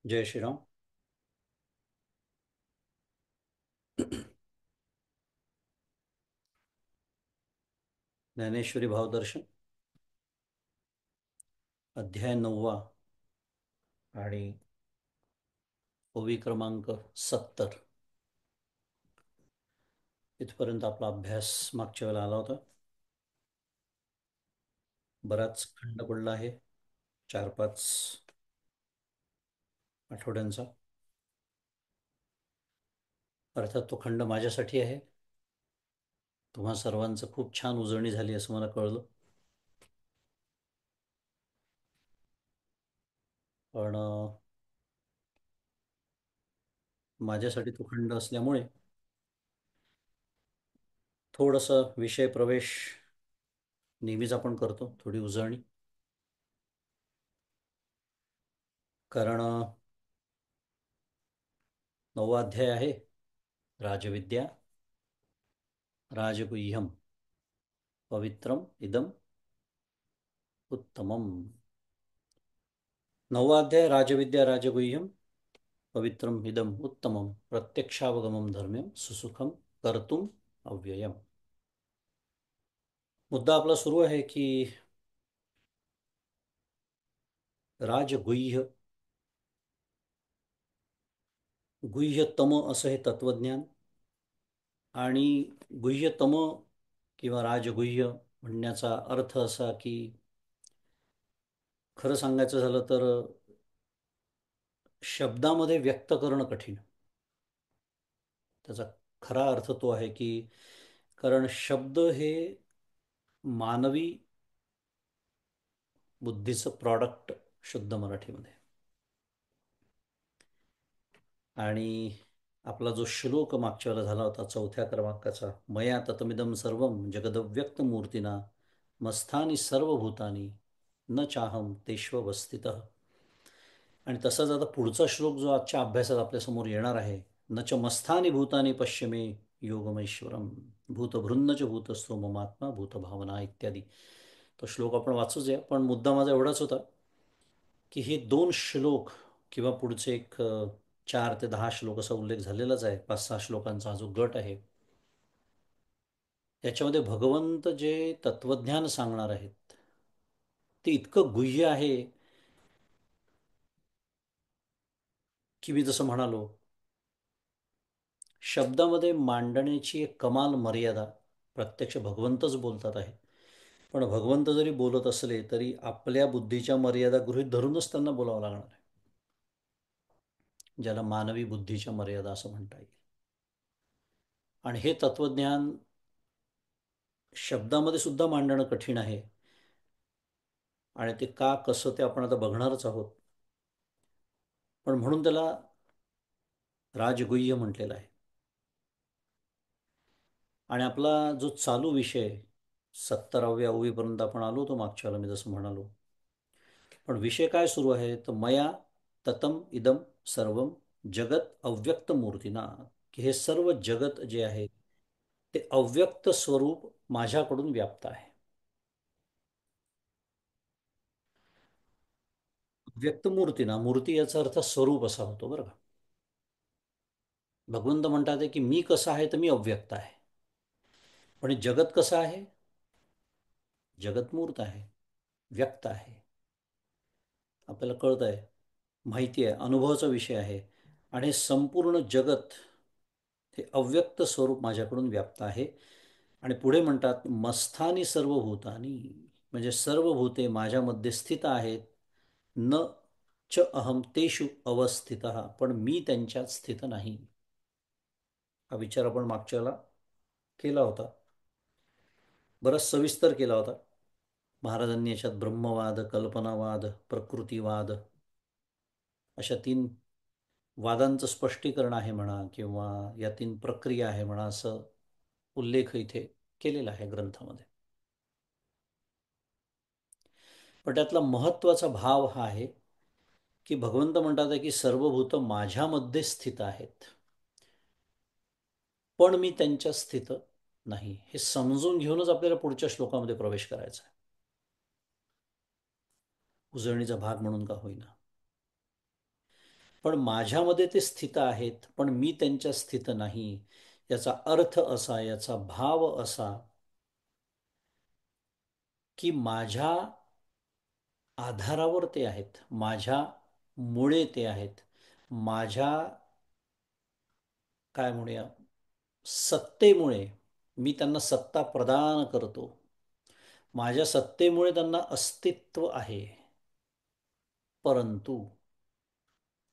जय श्रीराम. ज्ञानेश्वरी भावदर्शन अध्याय 9 आणि ओवी क्रमांक 70. इथपर्यंत आपला अभ्यास मागच्या वेळेला आला होता. बराच खंड पडला आहे, 4-5 आठवड्यांचा. अर्थात तो खंड माझ्यासाठी आहे. तुम्हा सर्वांचं खूप छान उजळणी झाली असं मला कळलं. पण माझ्यासाठी तो खंड असल्यामुळे थोडंसं विषय प्रवेश नेहमीच आपण करतो, थोडी उजळणी. कारण 9वा अध्याय आहे राजविद्या राजगुह्यम पवित्रम इदम उत्तमम. 9वा अध्याय राजविद्या राजगुह्यम पवित्रम इदम उत्तमम प्रत्यक्षावगमम धर्म्यम सुसुखम कर्तुम अव्ययम. मुद्दा आपला सुरू आहे की राजगुह्य गुह्यतम असं हे तत्वज्ञान. आणि गुह्यतम किंवा राजगुह्य म्हणण्याचा अर्थ असा की खरं सांगायचं झालं तर शब्दामध्ये व्यक्त करणं कठीण. त्याचा खरा अर्थ तो आहे की कारण शब्द हे मानवी बुद्धीचं प्रॉडक्ट शुद्ध मराठीमध्ये. आणि आपला जो श्लोक मागच्या वेळेला झाला होता 4थ्या क्रमांकाचा, मया ततमिदं सर्वं जगदव्यक्त मूर्तिना मस्थानी सर्वभूतानी न चाहम तेष्वस्थितः. आणि तसाच आता पुढचा श्लोक जो आजच्या अभ्यासात आपल्यासमोर येणार आहे, न च मस्थानी भूतानी पश्चिमे योगमैश्वरम भूतभृन्न च भूतस्थो ममात्मा भूतभावना इत्यादी. तो श्लोक आपण वाचूच या. पण मुद्दा माझा एवढाच होता की हे 2 श्लोक किंवा पुढचे एक 4 ते 10 श्लोक असा उल्लेख झालेलाच आहे, 5-6 श्लोकांचा हा जो गट आहे, याच्यामध्ये भगवंत जे तत्वज्ञान सांगणार आहेत ते इतकं गुह्य आहे की मी जसं म्हणालो, शब्दामध्ये मांडण्याची एक कमाल मर्यादा प्रत्यक्ष भगवंतच बोलतात आहे. पण भगवंत जरी बोलत असले तरी आपल्या बुद्धीच्या मर्यादा गृहीत धरूनच त्यांना बोलावं लागणार आहे, ज्याला मानवी बुद्धीच्या मर्यादा असं म्हणता येईल. आणि हे तत्वज्ञान शब्दामध्ये सुद्धा मांडणं कठीण आहे. आणि ते का कसं ते आपण आता बघणारच आहोत. पण म्हणून त्याला राजगुह्य म्हटलेलं आहे. आणि आपला जो चालू विषय 70व्या ओवीपर्यंत आपण आलो होतो मागच्या वेळेला, मी जसं म्हणालो. पण विषय काय सुरू आहे तर मया ततम इदम सर्वम जगत अव्यक्त मूर्तीना, की हे सर्व जगत जे आहे ते अव्यक्त स्वरूप माझ्याकडून व्याप्त आहे. व्यक्त मूर्तीना, मूर्ती याचा अर्थ स्वरूप असा होतो बरं का. भगवंत म्हणतात की मी कसा आहे तर मी अव्यक्त आहे. पण हे जगत कसं आहे? जगत मूर्त आहे, व्यक्त आहे. आपल्याला कळत आहे, माहिती आहे, अनुभवाचा विषय आहे. आणि हे संपूर्ण जगत हे अव्यक्त स्वरूप माझ्याकडून व्याप्त आहे. आणि पुढे म्हणतात मस्थानी सर्व भूतानी, म्हणजे सर्व भूते माझ्यामध्ये स्थित आहेत. न च अहम तेषु अवस्थित, पण मी त्यांच्यात स्थित नाही. हा विचार आपण मागच्या वेळेला केला होता, बराच सविस्तर केला होता. महाराजांनी याच्यात ब्रह्मवाद, कल्पनावाद, प्रकृतीवाद अशा 3 वादांचं स्पष्टीकरण आहे म्हणा, किंवा या 3 प्रक्रिया आहे म्हणा, असं उल्लेख इथे केलेला आहे ग्रंथामध्ये. पण त्यातला महत्त्वाचा भाव हा आहे की भगवंत म्हणतात की सर्व भूत माझ्यामध्ये स्थित आहेत, पण मी त्यांच्या स्थित नाही. हे समजून घेऊनच आपल्याला पुढच्या श्लोकामध्ये प्रवेश करायचा आहे, उजळणीचा भाग म्हणून का होईना. पण माझ्यामध्ये ते स्थित आहेत, पण मी त्यांच्या स्थित नाही. याचा अर्थ असा, याचा भाव असा, की माझ्या आधारावर ते आहेत, माझ्या मुळे ते आहेत, माझ्या काय म्हणूया सत्तेमुळे मी त्यांना सत्ता प्रदान करतो. माझ्या सत्तेमुळे त्यांना अस्तित्व आहे. परंतु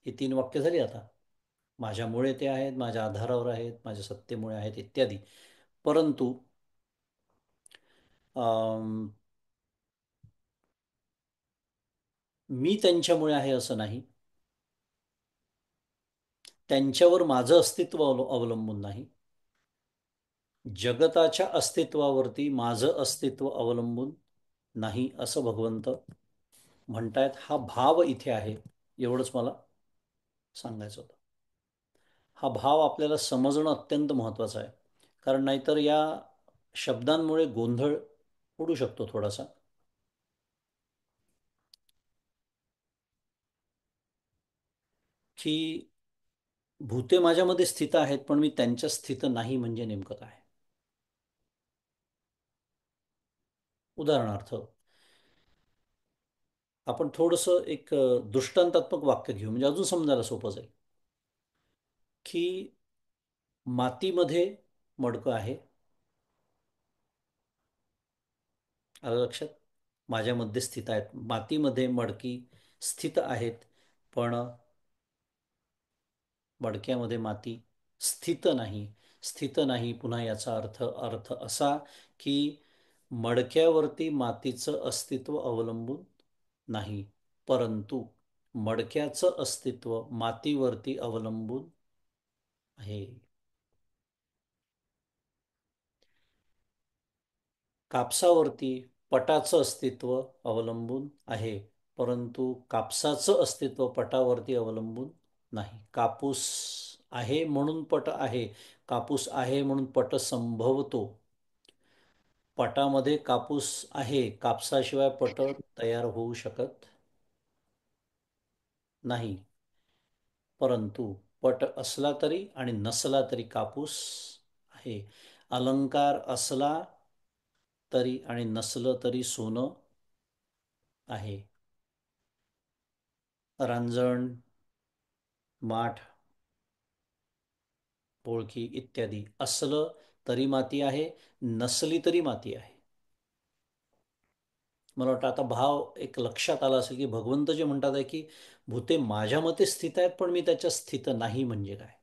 ही तीन वाक्य झाली आता. माझ्यामुळे ते आहेत, माझ्या आधारावर आहेत, माझ्या सत्तेमुळे आहेत इत्यादी. परंतु अम, मी त्यांच्यामुळे आहे असं नाही. त्यांच्यावर माझं अस्तित्व अवलंबून नाही. जगताच्या अस्तित्वावरती माझं अस्तित्व अवलंबून नाही असं भगवंत म्हणतायत. हा भाव इथे आहे, एवढंच मला सांगायचं होतं. हा भाव आपल्याला समजणं अत्यंत महत्त्वाचं आहे. कारण नाहीतर या शब्दांमुळे गोंधळ उडू शकतो थोडासा. की भूते माझ्यामध्ये स्थित आहेत, पण मी त्यांच्या स्थित नाही म्हणजे नेमकं काय? उदाहरणार्थ आपण थोडंसं एक दृष्टांतात्मक वाक्य घेऊ, म्हणजे अजून समजायला सोपं जाईल. की मातीमध्ये मडकं आहे, आलं लक्षात? माझ्यामध्ये स्थित आहेत, मातीमध्ये मडकी स्थित आहेत, पण मडक्यामध्ये माती स्थित नाही. स्थित नाही, पुन्हा याचा अर्थ अर्थ असा की मडक्यावरती मातीचं अस्तित्व अवलंबून नाही, परंतु मडक्याचं अस्तित्व मातीवरती अवलंबून आहे. कापसावरती पटाचं अस्तित्व अवलंबून आहे, परंतु कापसाचं अस्तित्व पटावरती अवलंबून नाही. कापूस आहे म्हणून पट आहे, कापूस आहे म्हणून पट संभवतो. पटामध्ये कापूस आहे, कापसाशिवाय पट तयार होऊ शकत नाही. परंतु पट असला तरी आणि नसला तरी कापूस आहे. अलंकार असला तरी आणि नसलं तरी सोनं आहे. रांजण, माठ, पोळकी इत्यादी असलं तरी माती आहे, नसली तरी माती आहे. मला वाटतं आता भाव एक लक्षात आला असेल की भगवंत जे म्हणतात आहे की भूते माझ्या मते स्थित आहेत, पण मी त्याच्या स्थित नाही म्हणजे काय?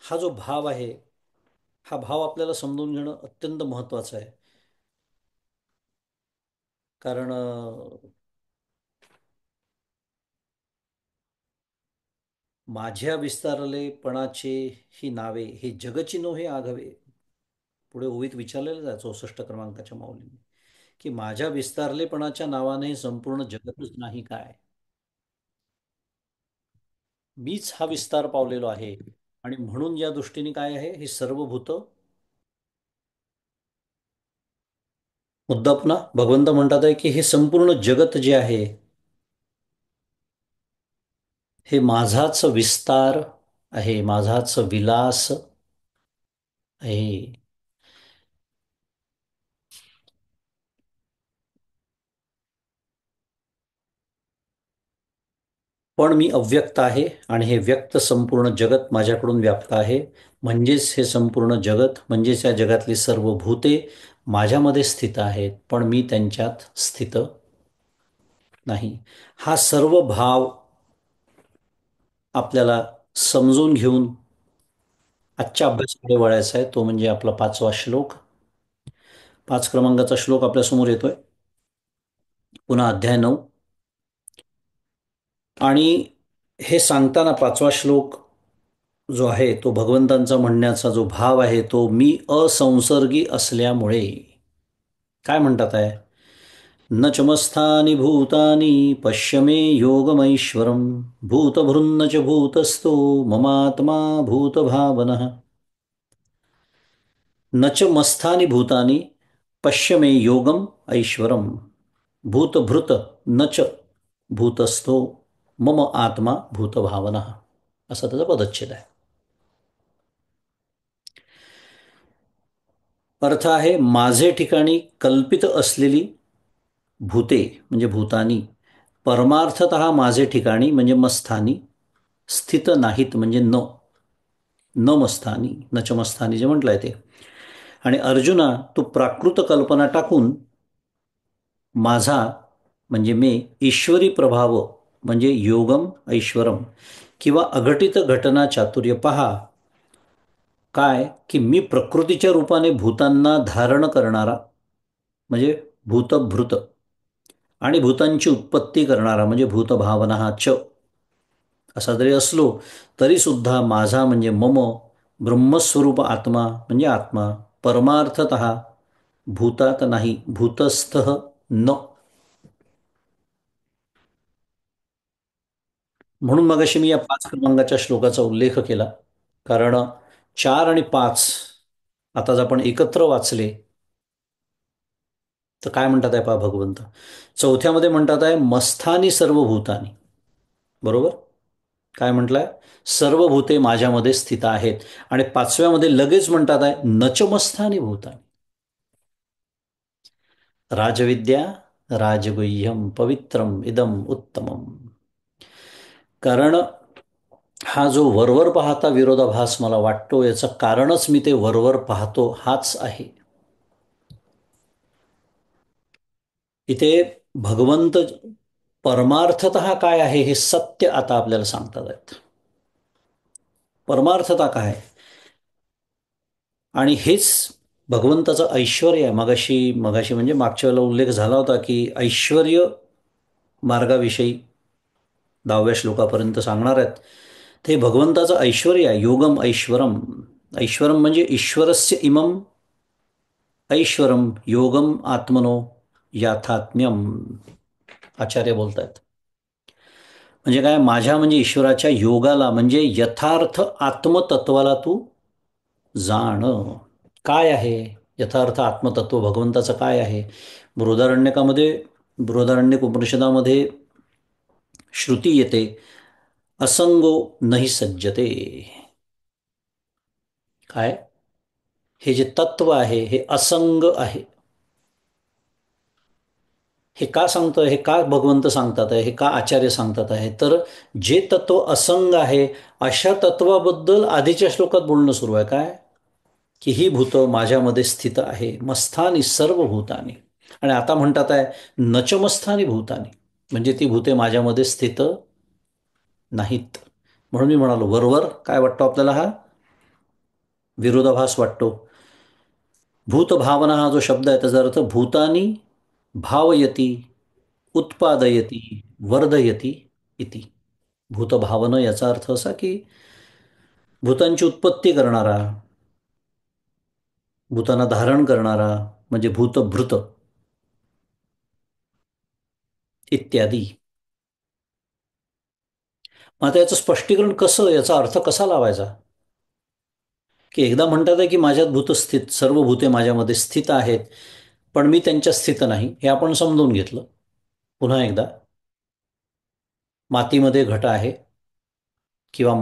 हा जो भाव आहे, हा भाव आपल्याला समजून घेणं अत्यंत महत्त्वाचं आहे. कारण माझ्या विस्तारलेपणाचे ही नावे हे जगची नोहे आघवे. पुढे ओवीत विचारलेलं आहे 64 क्रमांकाच्या माऊलीने, की माझ्या विस्तारलेपणाच्या नावाने संपूर्ण जगतच नाही काय? मीच हा विस्तार पावलेलो आहे. आणि म्हणून या दृष्टीने काय आहे, हे सर्व भूत मुद्दा पुन्हा भगवंत म्हणतात आहे की हे संपूर्ण जगत जे आहे, हे माझाच विस्तार आहे, माझाच विलास आहे. पण मी अव्यक्त आहे आणि हे व्यक्त संपूर्ण जगत माझ्याकडून व्याप्त आहे. म्हणजेच हे संपूर्ण जगत, म्हणजेच या जगातली सर्व भूते माझ्यामध्ये स्थित आहेत, पण मी त्यांच्यात स्थित नाही. हा सर्व भाव आपल्याला समजून घेऊन आजच्या अभ्यासाकडे वळायचा आहे. तो म्हणजे आपला 5वा श्लोक. 5 क्रमांकाचा श्लोक आपल्यासमोर येतोय. पुन्हा अध्याय 9. आणि हे सांगताना 5वा श्लोक जो आहे तो भगवंतांचा म्हणण्याचा जो भाव आहे तो मी असंसर्गी असल्यामुळे. काय म्हणतात आहे? न चमस्थानि भूतानि पश्य मे योगमैश्वरम भूतभृन्न च भूतस्थो ममात्मा भूतभावनः. न च मस्थानि भूतानि पश्य मे योगम ऐश्वरम भूतभृत न च भूतस्थो. मम आत्मा भूतभावना, असा त्याचा पदच्छेद आहे. अर्थ आहे माझे ठिकाणी कल्पित असलेली भूते म्हणजे भूतानी परमार्थत माझे ठिकाणी म्हणजे मस्थानी स्थित नाहीत म्हणजे न मस्थानी नच मस्थानी जे म्हटलंय ते. आणि अर्जुना तू प्राकृत कल्पना टाकून माझा म्हणजे मी ईश्वरी प्रभाव म्हणजे योगम ऐश्वरम किंवा अघटित घटना चातुर्य पहा. काय की मी प्रकृतीच्या रूपाने भूतांना धारण करणारा म्हणजे भूतभृत आणि भूतांची उत्पत्ती करणारा म्हणजे भूतभावना हा च असा जरी असलो तरी सुद्धा माझा म्हणजे मम ब्रह्मस्वरूप आत्मा म्हणजे आत्मा परमार्थत भूतात नाही भूतस्थ न. म्हणून मगाशी मी या 5 क्रमांकाच्या श्लोकाचा उल्लेख केला. कारण 4 आणि 5 आता जर आपण एकत्र वाचले तर काय म्हणतात आहे पहा भगवंत. चौथ्यामध्ये म्हणतात आहे मस्थानी सर्व भूतानी, बरोबर. काय म्हटलंय, सर्व भूते माझ्यामध्ये स्थित आहेत. आणि 5व्यामध्ये लगेच म्हणतात आहे नचमस्थानी भूतानी राजविद्या राजगुह्यम पवित्रम इदम उत्तमम. कारण हा जो वरवर पाहता विरोधाभास मला वाटतो याचं कारणच मी ते वरवर पाहतो हाच आहे. इथे भगवंत परमार्थतः काय आहे हे सत्य आता आपल्याला सांगतात आहेत. परमार्थता काय आहे आणि हेच भगवंताचं ऐश्वर आहे. मगाशी मगाशी म्हणजे मागच्या वेळेला उल्लेख झाला होता की ऐश्वर मार्गाविषयी 10व्या श्लोकापर्यंत सांगणार आहेत. ते भगवंताचं ऐश्वर आहे. योगम ऐश्वरम, ऐश्वरम म्हणजे ईश्वरस्य इमम ऐश्वरम योगम आत्मनो याथात्म्यम, आचार्य बोलतात. म्हणजे काय, माझ्या म्हणजे ईश्वराच्या योगाला म्हणजे यथार्थ आत्मतत्वाला तू जाण. काय आहे यथार्थ आत्मतत्व भगवंताचं काय आहे. बृहदारण्यकामध्ये बृहदारण्यक उपनिषदामध्ये श्रुती येते असंगो नाही सज्जते. काय, हे जे तत्व आहे हे असंग आहे. हे का सांगतोय, हे का भगवंत सांगतात आहे, हे का आचार्य सांगतात आहे, तर जे तत्व असंग आहे अशा तत्वाबद्दल आधीच्या श्लोकात बोलणं सुरू आहे. काय की ही भूत माझ्यामध्ये स्थित आहे मस्थानी सर्व भूतानी. आणि आता म्हणतात आहे नचमस्थानी भूतानी म्हणजे ती भूते माझ्यामध्ये स्थित नाहीत. म्हणून मी म्हणालो वरवर काय वाटतो आपल्याला, हा विरोधाभास वाटतो. भूतभावना हा जो शब्द आहे त्याचा अर्थ भूतानी भावयती उत्पादयती वर्धयती इति. भूतभावन याचा अर्थ असा की भूतांची उत्पत्ती करणारा, भूतांना धारण करणारा म्हणजे भूतभृत इत्यादी. मग आता याचं स्पष्टीकरण कसं, याचा अर्थ कसा लावायचा. की एकदा म्हणतात आहे की माझ्यात भूतस्थित सर्व भूते माझ्यामध्ये स्थित आहेत पण मी त्यांच्या स्थित नाही, हे आपण समजून घेतलं. पुन्हा एकदा, मातीमध्ये घट आहे किंवा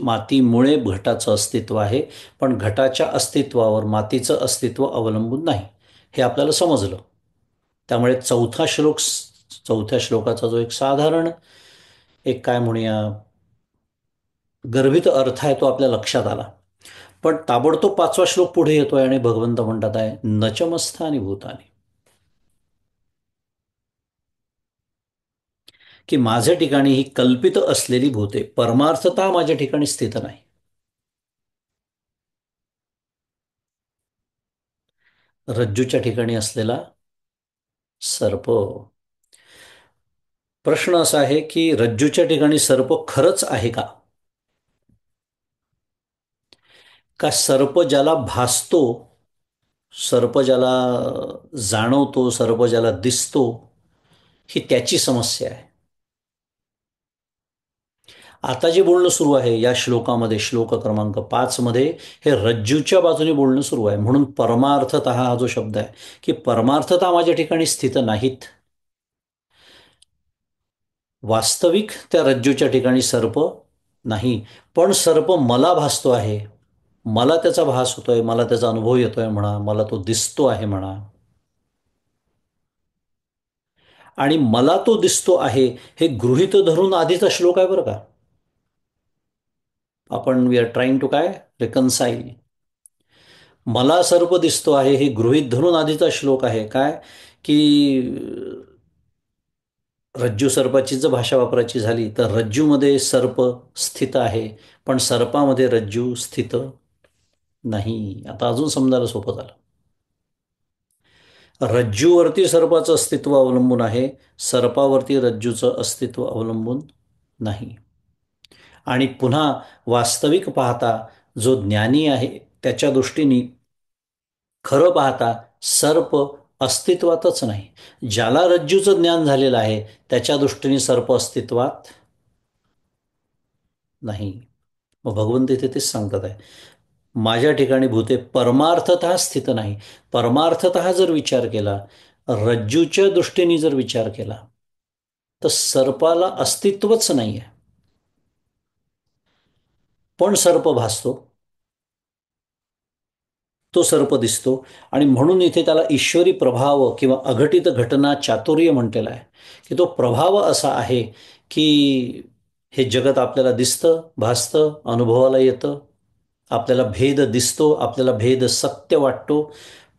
मातीमुळे घटाचं अस्तित्व आहे पण घटाच्या अस्तित्वावर मातीचं अस्तित्व अवलंबून नाही, हे आपल्याला समजलं. त्यामुळे चौथ्या श्लोकाचा जो एक साधारण एक काय म्हणूया गर्भित अर्थ आहे तो आपल्या लक्षात आला. पण ताबडतोब 5वा श्लोक पुढे येतोय आणि भगवंत म्हणतात आहे नचमस्थानी भूतानी, की माझ्या ठिकाणी ही कल्पित असलेली भूते परमार्थता माझ्या ठिकाणी स्थित नाही. रज्जूच्या ठिकाणी असलेला सर्प. प्रश्न असा आहे की रज्जूच्या ठिकाणी सर्प खरंच आहे का. का सर्प ज्याला भासतो, सर्प ज्याला जाणवतो, सर्प ज्याला दिसतो, ही त्याची समस्या आहे. आता जे बोलणं सुरू आहे या श्लोकामध्ये श्लोक क्रमांक 5 मध्ये हे रज्जूच्या बाजूने बोलणं सुरू आहे. म्हणून परमार्थता हा जो शब्द आहे की परमार्थता माझ्या ठिकाणी स्थित नाहीत. वास्तविक त्या रज्जूच्या ठिकाणी सर्प नाही, पण सर्प मला भासतो आहे, मला त्याचा भास होतोय, मला त्याचा अनुभव येतोय म्हणा, मला तो दिसतो आहे म्हणा. आणि मला तो दिसतो आहे हे गृहीत धरून आधीचा श्लोक आहे बरं का. आपण वी आर ट्राईंग टू काय रिकन्साईल. मला सर्प दिसतो आहे हे गृहीत धरून आधीचा श्लोक आहे काय, की रज्जू सर्पाची जर भाषा वापरायची झाली तर रज्जूमध्ये सर्प स्थित आहे, पण सर्पामध्ये रज्जू स्थित नाही. आता अजून समजायला सोपं झालं. रज्जूवरती सर्पाचं अस्तित्व अवलंबून आहे, सर्पावरती रज्जूचं अस्तित्व अवलंबून नाही. आणि पुन्हा वास्तविक पाहता जो ज्ञानी आहे त्याच्या दृष्टीने खरं पाहता सर्प अस्तित्वातच नाही. ज्याला रज्जूचं ज्ञान झालेलं आहे त्याच्या दृष्टीने सर्प अस्तित्वात नाही. मग भगवंत इथे तेच सांगतात आहे, माझ्या ठिकाणी भूते परमार्थतः स्थित नाही. परमार्थतः जर विचार केला, रज्जूच्या दृष्टीने जर विचार केला, तर सर्पाला अस्तित्वच नाही आहे, पण सर्प भासतो, तो सर्प दिसतो. आणि म्हणून इथे त्याला ईश्वरी प्रभाव किंवा अघटित घटना चातुर्य म्हटलेला आहे, की तो प्रभाव असा आहे की हे जगत आपल्याला दिसतं, भासतं, अनुभवाला येतं, आपल्याला भेद दिसतो, आपल्याला भेद सत्य वाटतो,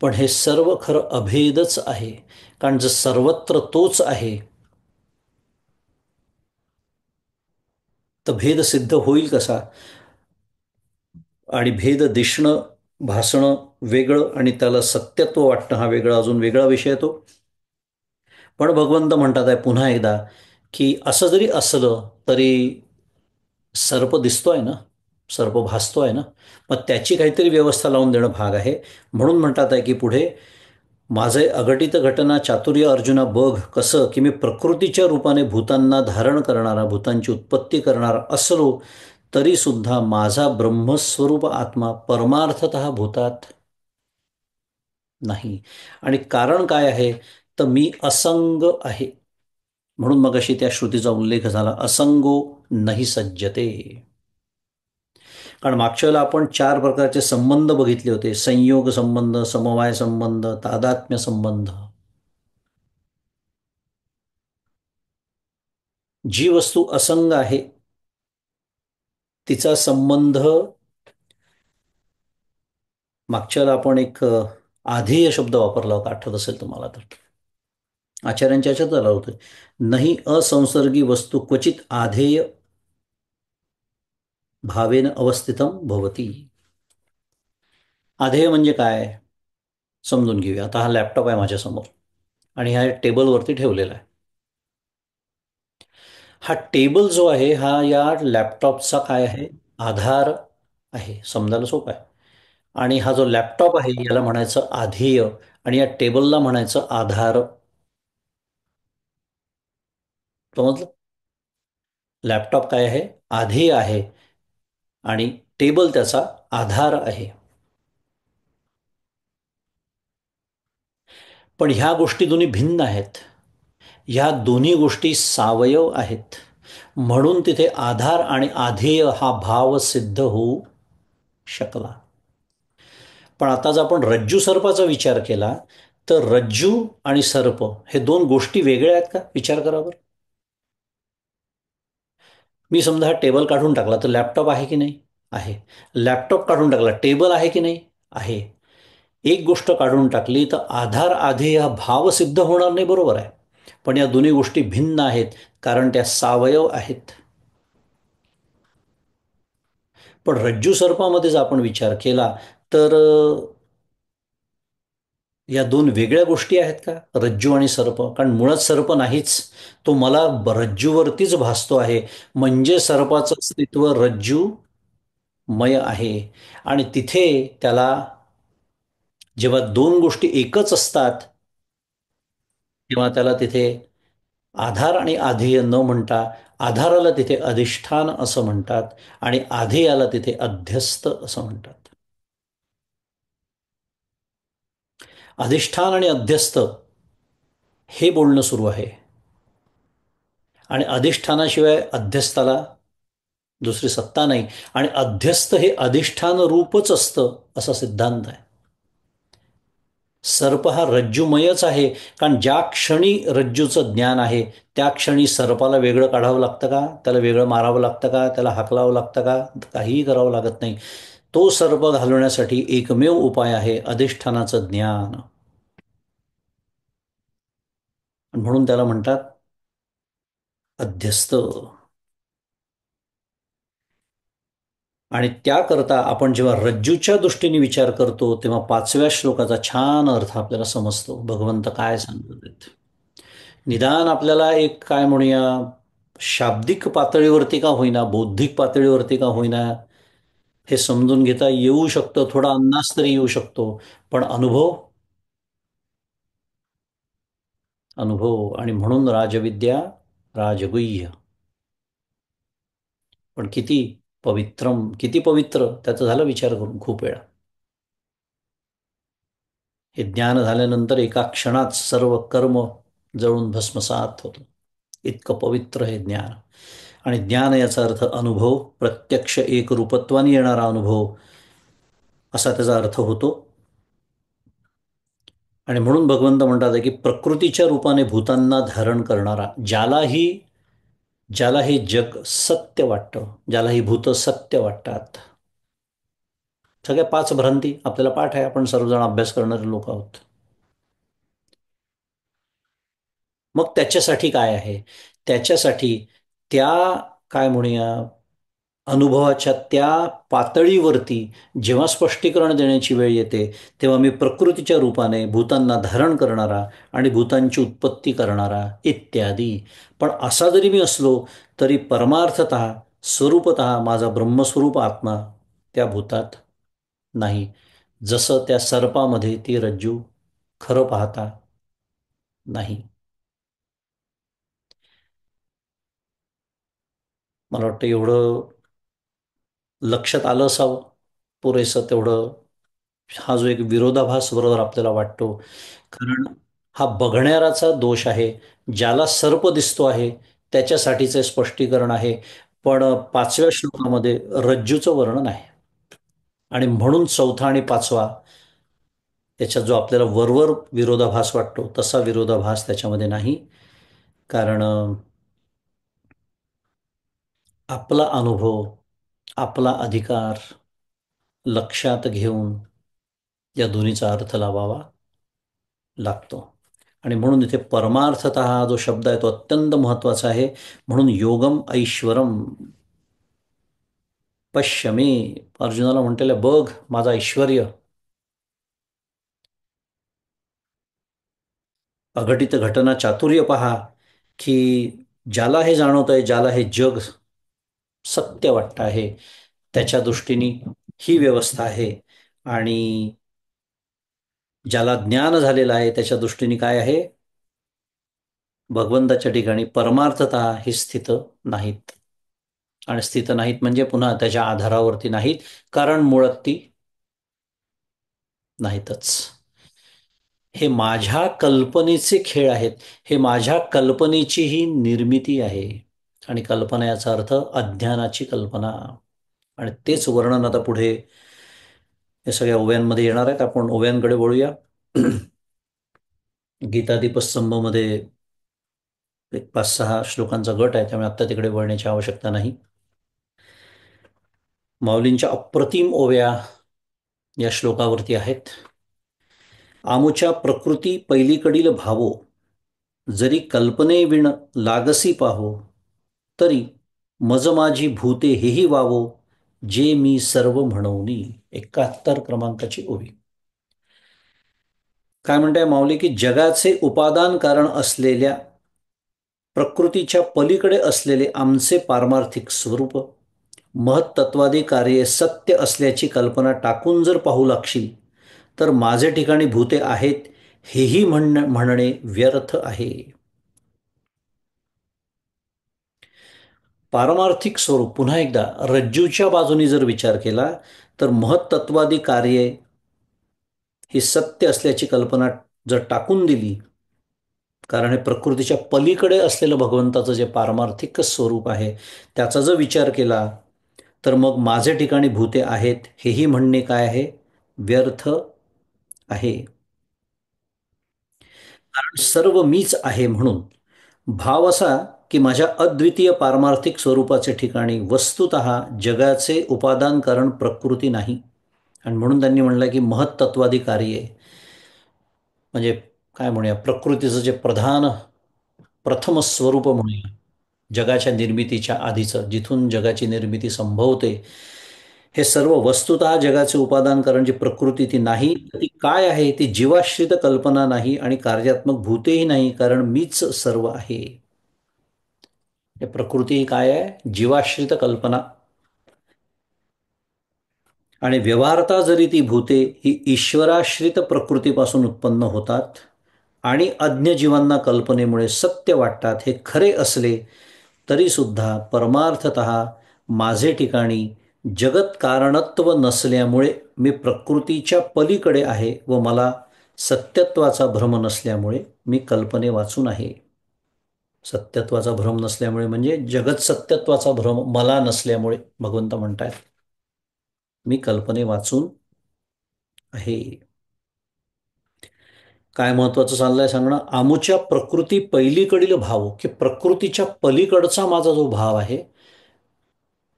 पण हे सर्व खरं अभेदच आहे. कारण जर सर्वत्र तोच आहे तर भेद सिद्ध होईल कसा. आणि भेद दिसणं, भासणं वेगळं आणि त्याला सत्यत्व वाटणं हा वेगळा, अजून वेगळा विषय तो. पण भगवंत म्हणतात आहे पुन्हा एकदा, की असं जरी असलं तरी सर्प दिसतोय ना, सर्प भासतोय ना, मग त्याची काहीतरी व्यवस्था लावून देणं भाग आहे. म्हणून म्हणतात आहे की पुढे, माझे अघटित घटना चातुर्य अर्जुना बघ कसं, की मी प्रकृतीच्या रूपाने भूतांना धारण करणारा, भूतांची उत्पत्ती करणारा असलो तरी सुद्धा माझा ब्रह्मस्वरूप आत्मा परमार्थतः भूतात नाही. आणि कारण काय आहे, तर मी असंग आहे. म्हणून मगाशी त्या श्रुतीचा उल्लेख झाला, असंगो नाही सज्जते. कारण मागच्या वेळेला आपण चार प्रकारचे संबंध बघितले होते, संयोग संबंध, समवाय संबंध, तादात्म्य संबंध. जी वस्तू असंग आहे तिचा संबंध, मागच्या वेळेला आपण एक आधेय शब्द वापरला होता, आठवत असेल तुम्हाला तर. आचार्यांच्या याच्यात आला होतं, नाही असंसर्गी वस्तू क्वचित आधेय भावेन अवस्थितम भवती. आधेय म्हणजे काय समजून घेऊया. आता हा लॅपटॉप आहे माझ्यासमोर आणि ह्या टेबलवरती ठेवलेला आहे. हा टेबल जो आहे हा या लॅपटॉपचा काय आहे, आधार आहे. समजायला सोपं आहे. आणि हा जो लॅपटॉप आहे याला म्हणायचं आधेय आणि या टेबलला म्हणायचं आधार. समजलं. लॅपटॉप काय आहे, आधेय आहे, आणि टेबल त्याचा आधार आहे. पण ह्या गोष्टी दोन्ही भिन्न आहेत. ह्या दोन्ही गोष्टी सावयव आहेत. म्हणून तिथे आधार आणि आधेय हा भाव सिद्ध होऊ शकला. पण आता जर आपण रज्जू सर्पाचा विचार केला तर रज्जू आणि सर्प हे दोन गोष्टी वेगळ्या आहेत का, विचार करा बरं. मी समजा हा टेबल काढून टाकला तर लॅपटॉप आहे की नाही, आहे. लॅपटॉप काढून टाकला, टेबल आहे की नाही, आहे. एक गोष्ट काढून टाकली तर आधार आधेय हा भाव सिद्ध होणार नाही, बरोबर आहे. पण या दोन्ही गोष्टी भिन्न आहेत कारण त्या सावयव आहेत. पण रज्जू सर्पामध्ये जर आपण विचार केला तर या दोन वेगळ्या गोष्टी आहेत का, रज्जू आणि सर्प. कारण मुळात सर्प नाहीच, तो मला रज्जूवरतीच भासतो आहे. म्हणजे सर्पाचं अस्तित्व रज्जूमय आहे. आणि तिथे त्याला जेव्हा दोन गोष्टी एकच असतात तेव्हा त्याला तिथे आधार आणि आधेय न म्हणता आधाराला तिथे अधिष्ठान असं म्हणतात आणि आधेयाला तिथे अध्यस्त असं म्हणतात. अधिष्ठान आणि अध्यस्त हे बोलणं सुरू आहे. आणि अधिष्ठानाशिवाय अध्यस्थाला दुसरी सत्ता नाही. आणि अध्यस्थ हे अधिष्ठान रूपच असतं असा सिद्धांत आहे. सर्प हा रज्जुमयच आहे. कारण ज्या क्षणी रज्जूचं ज्ञान आहे त्या क्षणी सर्पाला वेगळं काढावं लागतं का, त्याला वेगळं मारावं लागतं का, त्याला हाकलावं लागतं का, काहीही करावं लागत नाही. तो सर्प घालवण्यासाठी एकमेव उपाय आहे अधिष्ठानाचं ज्ञान. म्हणून त्याला म्हणतात अध्यस्त. आणि त्याकरता आपण जेव्हा रज्जूच्या दृष्टीने विचार करतो तेव्हा 5व्या श्लोकाचा छान अर्थ आपल्याला समजतो. भगवंत काय सांगतात आहेत. निदान आपल्याला एक काय म्हणूया, शाब्दिक पातळीवरती का होईना, बौद्धिक पातळीवरती का होईना, हे समजून घेता येऊ शकतं. थोडा अंदाज तरी येऊ शकतो. पण अनुभव, अनुभव. आणि म्हणून राजविद्या राजगुह्य. पण किती पवित्रम, किती पवित्र, त्याचा झाला विचार करून खूप वेळा. हे ज्ञान झाल्यानंतर एका क्षणात सर्व कर्म जळून भस्मसात होतं. इतकं पवित्र हे ज्ञान. आणि ज्ञान याचा अर्थ अनुभव, प्रत्यक्ष एक रूपत्वाने येणारा अनुभव असा त्याचा अर्थ होतो. आणि म्हणून भगवंत म्हणतात की प्रकृतीच्या रूपाने भूतांना धारण करणारा, ज्याला हे जग सत्य वाटतं, ज्याला ही भूत सत्य वाटतात. सगळ्या 5 भ्रांती आपल्याला पाठ आहे, आपण सर्वजण अभ्यास करणारे लोक आहोत. मग त्याच्यासाठी काय आहे, त्याच्यासाठी त्या काय म्हणूया अनुभवाच्या त्या पातळीवरती जेव्हा स्पष्टीकरण देण्याची वेळ येते तेव्हा मी प्रकृतीच्या रूपाने भूतांना धारण करणारा आणि भूतांची उत्पत्ती करणारा इत्यादी. पण असा जरी मी असलो तरी परमार्थतः स्वरूपतः माझा ब्रह्मस्वरूप आत्मा त्या भूतात नाही. जसं त्या सर्पामध्ये ती रज्जू खरं पाहता नाही. मला वाटतं एवढं लक्षात आलं असावं पुरेसं तेवढं. हा जो एक विरोधाभास बरोबर आपल्याला वाटतो, कारण हा बघणाऱ्याचा दोष आहे. ज्याला सर्प दिसतो आहे त्याच्यासाठीचे स्पष्टीकरण आहे. पण 5व्या श्लोकामध्ये रज्जूचं वर्णन आहे. आणि म्हणून 4था आणि 5वा त्याच्यात जो आपल्याला वरवर विरोधाभास वाटतो तसा विरोधाभास त्याच्यामध्ये नाही. कारण आपला अनुभव, आपला अधिकार लक्षात घेऊन या दोन्हीचा अर्थ लावावा लागतो. आणि म्हणून इथे परमार्थतः हा जो शब्द आहे तो अत्यंत महत्वाचा आहे. म्हणून योगम ऐश्वरम पश्य मे, अर्जुनाला म्हटलेलं बघ माझा ऐश्वर्य. अघटित घटना चातुर्य पहा, की ज्याला हे जाणवत आहे, ज्याला हे जग सत्य वाटतं आहे त्याच्या दृष्टीने ही व्यवस्था आहे. आणि ज्याला ज्ञान झालेलं आहे त्याच्या दृष्टीने काय आहे, भगवंताच्या ठिकाणी परमार्थतः ही स्थित नाहीत. आणि स्थित नाहीत म्हणजे पुन्हा त्याच्या आधारावरती नाहीत, कारण मुळात ती नाहीतच. हे माझ्या कल्पनेचे खेळ आहेत. हे माझ्या कल्पनेची ही निर्मिती आहे. आणि कल्पना याचा अर्थ अज्ञानाची कल्पना. आणि तेच वर्णन आता पुढे या सगळ्या ओव्यांमध्ये येणार आहेत. आपण ओव्यांकडे वळूया. गीतादीपस्तंभमध्ये एक 5-6 श्लोकांचा गट आहे, त्यामुळे आत्ता तिकडे वळण्याची आवश्यकता नाही. माऊलींच्या अप्रतिम ओव्या या श्लोकावरती आहेत. आमुच्या प्रकृती पैलीकडील भावो, जरी कल्पने विण लागसी पाहो, तरी मज माझी भूते हेही वावो, जे मी सर्व म्हणवनी. 71 क्रमांकाची ओवी. काय म्हणताय माऊली, की जगाचे उपादान कारण असलेल्या प्रकृतीच्या पलीकडे असलेले आमचे पारमार्थिक स्वरूप, महत्त्वादी कार्ये सत्य असल्याची कल्पना टाकून जर पाहू लागशील तर माझे ठिकाणी भूते आहेत हेही म्हणणे व्यर्थ आहे. पारमार्थिक स्वरूप, पुन्हा एकदा रज्जूच्या बाजूनी जर विचार केला तर महत्त्वादी कार्ये ही सत्य असल्याची कल्पना जर टाकून दिली कारण हे प्रकृतीच्या पलीकडे असलेलं भगवंताचं जे पारमार्थिक स्वरूप आहे त्याचा जर विचार केला तर मग माझे ठिकाणी भूते आहेत हेही म्हणणे काय आहे, व्यर्थ आहे. कारण सर्व मीच आहे म्हणून भाव असा की माझ्या अद्वितीय पारमार्थिक स्वरूपाचे ठिकाणी वस्तुतः जगाचे उपादान कारण प्रकृती नाही. आणि म्हणून त्यांनी म्हणलं की महत्त्वादी कार्ये म्हणजे काय म्हणूया, प्रकृतीचं जे प्रथम स्वरूप म्हणूया, जगाच्या निर्मितीच्या आधीचं जिथून जगाची निर्मिती संभवते, हे सर्व वस्तुतः जगाचे उपादान कारण जी प्रकृती ती नाही, ती काय आहे, ती जीवाश्रित कल्पना नाही आणि कार्यात्मक भूतेही नाही, कारण मीच सर्व आहे. हे प्रकृती ही काय आहे, जीवाश्रित कल्पना. आणि व्यवहारता जरी ती भूते ही ईश्वराश्रित प्रकृतीपासून उत्पन्न होतात आणि अज्ञ जीवांना कल्पनेमुळे सत्य वाटतात, हे खरे असले तरी सुद्धा परमार्थत माझे ठिकाणी जगत कारणत्व नसल्यामुळे मी प्रकृतीच्या पलीकडे आहे व मला सत्यत्वाचा भ्रम नसल्यामुळे मी कल्पने वाचून आहे. सत्यत्वाचा भ्रम नसल्यामुळे म्हणजे जगत सत्यत्वाचा भ्रम मला नसल्यामुळे भगवंत म्हणतायत मी कल्पने वाचून आहे. काय महत्वाचं चाललंय सांगणं, आमुच्या प्रकृती पहिलीकडील भाव की प्रकृतीच्या पलीकडचा माझा जो भाव आहे,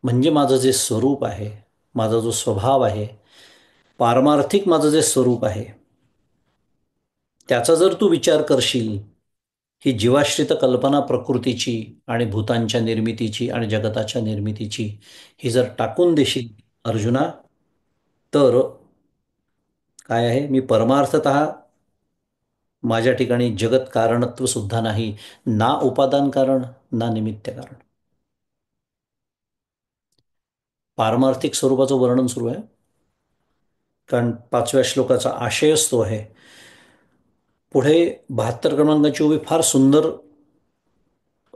म्हणजे माझं जे स्वरूप आहे, माझा जो स्वभाव आहे, पारमार्थिक माझं जे स्वरूप आहे, त्याचा जर तू विचार करशील, ही जीवाश्रित कल्पना प्रकृतीची आणि भूतांच्या निर्मितीची आणि जगताच्या निर्मितीची ही जर टाकून देशील अर्जुना, तर काय आहे, मी परमार्थत माझ्या ठिकाणी जगत कारणत्व सुद्धा नाही, ना उपादान कारण ना निमित्त कारण. पारमार्थिक स्वरूपाचं वर्णन सुरू आहे. कारण 5व्या श्लोकाचा आशयच तो आहे. पुढे 72 क्रमांकाची उभी फार सुंदर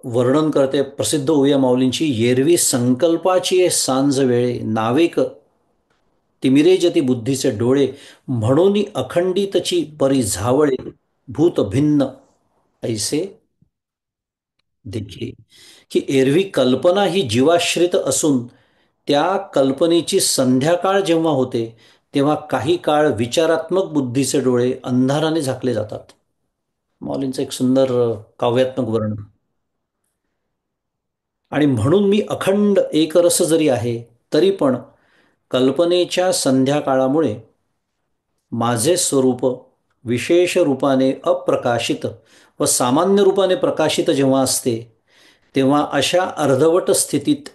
वर्णन करते प्रसिद्ध ओविया माऊलींची. येरवी संकल्पाची सांज वेळे नावेक तिमिरे जती बुद्धीचे डोळे, म्हणून अखंडितची परी झावळे भूत भिन्न ऐसे देखील. की एरवी कल्पना ही जीवाश्रित असून त्या कल्पनेची संध्याकाळ जेव्हा होते तेव्हा काही काळ विचारात्मक बुद्धीचे डोळे अंधाराने झाकले जातात. मौलींचं एक सुंदर काव्यात्मक वर्णन. आणि म्हणून मी अखंड एकरस जरी आहे तरी पण कल्पनेच्या संध्याकाळामुळे माझे स्वरूप विशेष रूपाने अप्रकाशित व सामान्य रूपाने प्रकाशित जेव्हा असते, तेव्हा अशा अर्धवट स्थितीत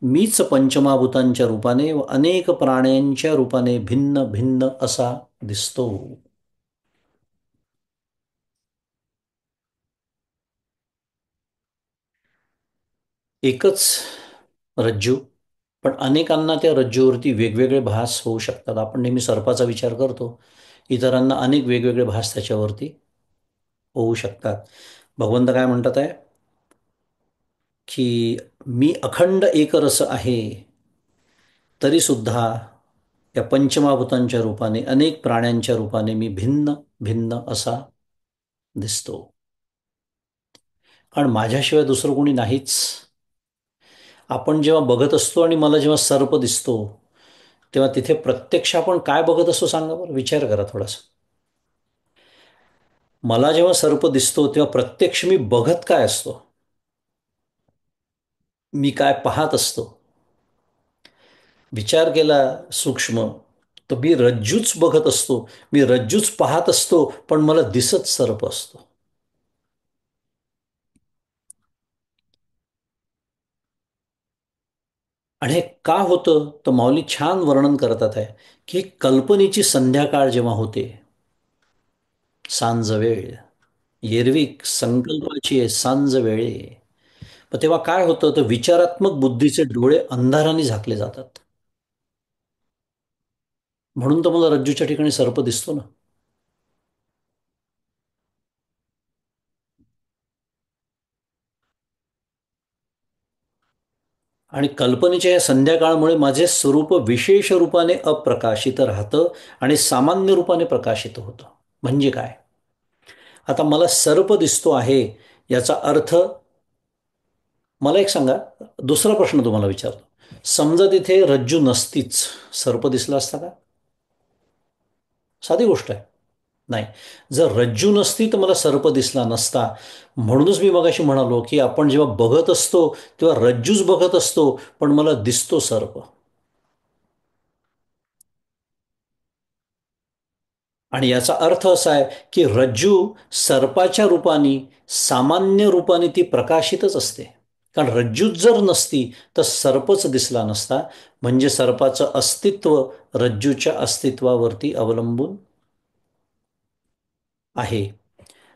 मीच पंचमाभूतांच्या रूपाने व अनेक प्राण्यांच्या रूपाने भिन्न भिन्न असा दिसतो. एकच रज्जू, पण अनेकांना त्या रज्जूवरती वेगवेगळे भास होऊ शकतात. आपण नेहमी सर्पाचा विचार करतो, इतरांना अनेक वेगवेगळे भास त्याच्यावरती होऊ शकतात. भगवंत काय म्हणतात आहे की मी अखंड एकरस आहे, तरी सुद्धा या पंचमाभूतांच्या रूपाने अनेक प्राण्यांच्या रूपाने मी भिन्न भिन्न असा दिसतो. कारण माझ्याशिवाय दुसरं कोणी नाहीच. आपण जेव्हा बघत असतो आणि मला जेव्हा सर्प दिसतो तेव्हा तिथे प्रत्यक्ष आपण काय बघत असतो सांगा बरं, विचार करा थोडासा. मला जेव्हा सर्प दिसतो तेव्हा प्रत्यक्ष मी बघत काय असतो, मी काय पाहत असतो. विचार केला सूक्ष्म तर मी रज्जूच बघत असतो, मी रज्जूच पाहत असतो, पण मला दिसत सर्प असतो. आणि हे का होतं तर माऊली छान वर्णन करतात आहे की कल्पनेची संध्याकाळ जेव्हा होते, सांज वेळ, एरवी संकल्पाची आहे सांज वेळे, पण तेव्हा काय होतं तर विचारात्मक बुद्धीचे डोळे अंधाराने झाकले जातात. म्हणून तर मला रज्जूच्या ठिकाणी सर्प दिसतो ना. आणि कल्पनेच्या या संध्याकाळमुळे माझे स्वरूप विशेष रूपाने अप्रकाशित राहतं आणि सामान्य रूपाने प्रकाशित होतं. म्हणजे काय, आता मला सर्प दिसतो आहे याचा अर्थ, मला एक सांगा, दुसरा प्रश्न तुम्हाला विचारतो. समजा तिथे रज्जू नसतीच, सर्प दिसला असता का? साधी गोष्ट आहे. नाही. जर रज्जू नसती तर मला सर्प दिसला नसता. म्हणूनच मी मगाशी म्हणालो की आपण जेव्हा बघत असतो तेव्हा रज्जूच बघत असतो, पण मला दिसतो सर्प. आणि याचा अर्थ असा आहे की रज्जू सर्पाच्या रूपाने, सामान्य रूपाने ती प्रकाशितच असते. कारण रज्जूच जर नसती तर सर्पच दिसला नसता. म्हणजे सर्पाचं अस्तित्व रज्जूच्या अस्तित्वावरती अवलंबून आहे.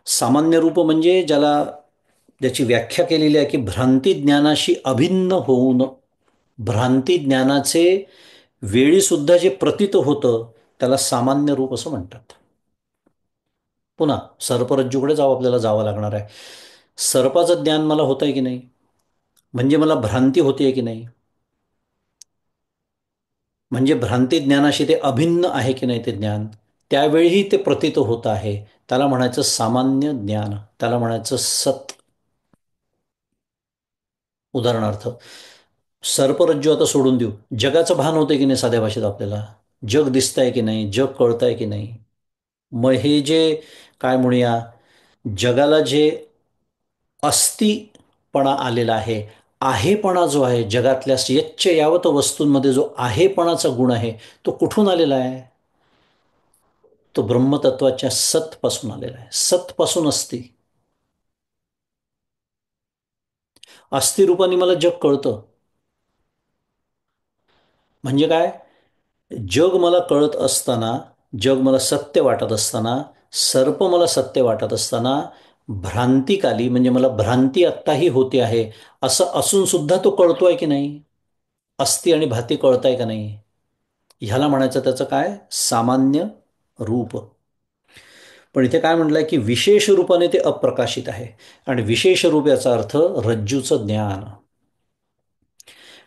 सामान्य रूप म्हणजे ज्याची व्याख्या केलेली आहे की भ्रांती ज्ञानाशी अभिन्न होऊन, भ्रांती ज्ञानाचे वेळी सुद्धा जे प्रतीत होतं त्याला सामान्य रूप असं म्हणतात. पुन्हा सर्परज्जूकडे आपल्याला जावं लागणार आहे. सर्पाचं ज्ञान मला होत आहे की नाही, म्हणजे मला भ्रांती होते की नाही, म्हणजे भ्रांती ज्ञानाशी ते अभिन्न आहे की नाही ते ज्ञान, त्यावेळीही ते प्रतीत होत आहे. त्याला म्हणायचं सामान्य ज्ञान, त्याला म्हणायचं सत. उदाहरणार्थ, सर्परज्जू आता सोडून देऊ, जगाचं भान होते की नाही साध्या भाषेत आपल्याला, जग दिसतंय की नाही, जग कळतंय की नाही. मग हे जे काय म्हणूया, जगाला जे अस्तिपणा आलेला आहे, आहेपणा जो आहे जगातल्या यच्च यावत वस्तूंमध्ये जो आहेपणाचा गुण आहे, तो कुठून आलेला आहे? तो ब्रह्मतत्वाच्या सतपासून आलेला आहे. सतपासून अस्ति. अस्थिरूपाने मला जग कळतं. म्हणजे काय? जग मला कळत असताना, जग मला सत्य वाटत असताना, सर्प मला सत्य वाटत असताना, भ्रांतिकाली म्हणजे मला भ्रांती आत्ताही होते आहे असं असून सुद्धा तो कळतोय की नाही? अस्ति आणि भाती कळताय का नाही? ह्याला म्हणायचं त्याचं काय? सामान्य रूप. पण इथे काय म्हटलंय की विशेष रूपाने ते अप्रकाशित आहे. आणि विशेष रूप याचा अर्थ रज्जूचं ज्ञान.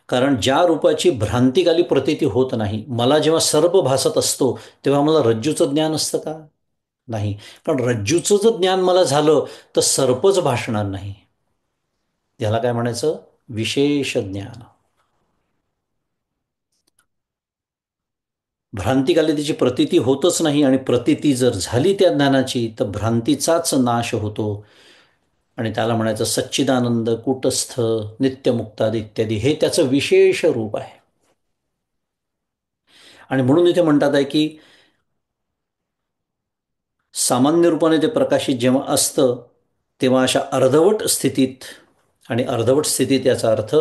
कारण ज्या रूपाची भ्रांतिकाली प्रतीती होत नाही, मला जेव्हा सर्प भासत असतो तेव्हा मला रज्जूचं ज्ञान असतं का? नाही. कारण रज्जूचं जर ज्ञान मला झालं तर सर्पच भासणार नाही. याला काय म्हणायचं? विशेष ज्ञान. भ्रांतिकाली त्याची प्रतीती होतच नाही, आणि प्रतीती जर झाली त्या ज्ञानाची तर भ्रांतीचाच नाश होतो. आणि त्याला म्हणायचं सच्चिदानंद, कूटस्थ, नित्यमुक्ताद इत्यादी, हे त्याचं विशेष रूप आहे. आणि म्हणून इथे म्हणतात आहे की सामान्य रूपाने ते प्रकाशित जेव्हा असतं तेव्हा अशा अर्धवट स्थितीत, आणि अर्धवट स्थितीत याचा अर्थ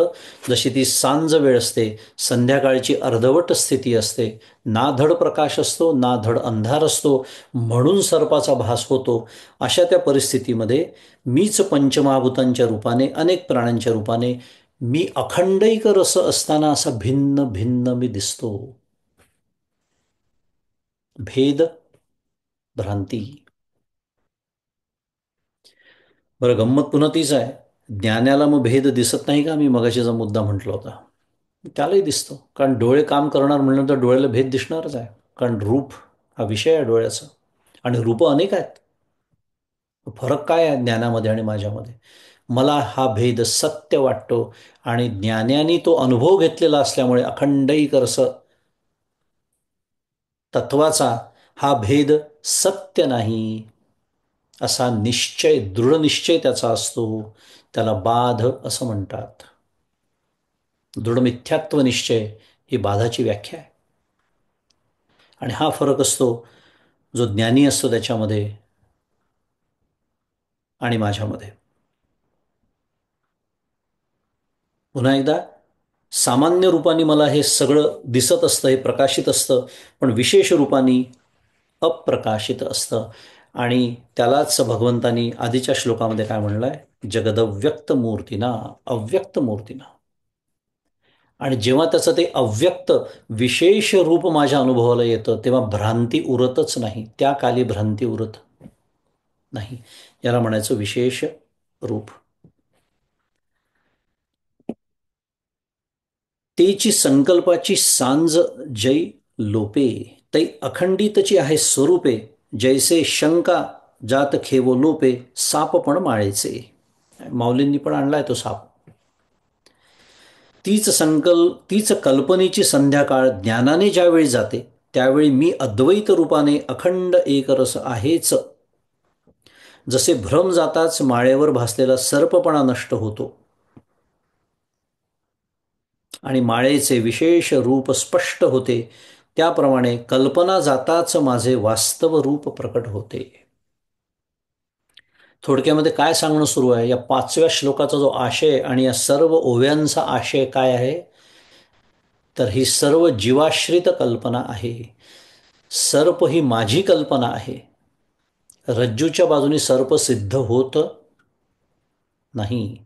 जशी ती सांज वेळ असते, संध्याकाळची अर्धवट स्थिती असते, ना धड प्रकाश असतो ना धड अंधार असतो, म्हणून सर्पाचा भास होतो. अशा त्या परिस्थितीमध्ये मीच पंचमहाभूतांच्या रूपाने, अनेक प्राण्यांच्या रूपाने, मी अखंडैक रस असताना असा भिन्न भिन्न मी दिसतो. भेद, भ्रांती. बरं, गंमत पुन्हा तीच आहे. ज्ञानाला मग भेद दिसत नाही का? मी मगाशीचा मुद्दा म्हटला होता, त्यालाही दिसतो. कारण डोळे काम करणार म्हणल्यानंतर डोळ्याला भेद दिसणारच आहे. कारण रूप हा विषय आहे डोळ्याचा, आणि रूप अनेक आहेत. फरक काय आहे ज्ञानामध्ये आणि माझ्यामध्ये? मला हा भेद सत्य वाटतो, आणि ज्ञानाने तो अनुभव घेतलेला असल्यामुळे अखंडैक रस तत्वाचा हा भेद सत्य नाही असा निश्चय, दृढ निश्चय त्याचा असतो. त्याला बाध असं म्हणतात. दृढ मिथ्यात्व निश्चय ही बाधाची व्याख्या आहे. आणि हा फरक असतो जो ज्ञानी असतो त्याच्यामध्ये आणि माझ्यामध्ये. पुन्हा एकदा, सामान्य रूपाने मला हे सगळं दिसत असतं, हे प्रकाशित असतं, पण विशेष रूपाने अप्रकाशित असतं. आणि त्यालाच भगवंतानी आधीच्या श्लोकामध्ये काय म्हणलंय? जगदव्यक्त मूर्तीना, अव्यक्त मूर्तीना. आणि जेव्हा त्याचं ते अव्यक्त विशेष रूप माझ्या अनुभवाला येतं तेव्हा भ्रांती उरतच नाही, त्या काली भ्रांती उरत नाही. याला म्हणायचं विशेष रूप. तेची संकल्पाची सांज जै लोपे, तै अखंडितची आहे स्वरूपे, जैसे शंका जात खेवो लोपे साप पण माळेचे. माऊलींनी पण आणलाय तो साप. तीच कल्पनेची संध्याकाळ ज्ञानाने ज्यावेळी जाते, त्यावेळी मी अद्वैत रूपाने अखंड एकरस आहेच. जसे भ्रम जाताच माळेवर भासलेला सर्पपणा नष्ट होतो आणि माळेचे विशेष रूप स्पष्ट होते, त्याप्रमाणे कल्पना जाताच माझे वास्तव रूप प्रकट होते. थोडक्यामध्ये काय सांगणं सुरू आहे, या 5व्या श्लोकाचा जो आशय आणि या सर्व ओव्यांचा आशय काय आहे, तर ही सर्व जीवाश्रित कल्पना आहे. सर्प ही माझी कल्पना आहे. रज्जूच्या बाजूने सर्प सिद्ध होत नाही.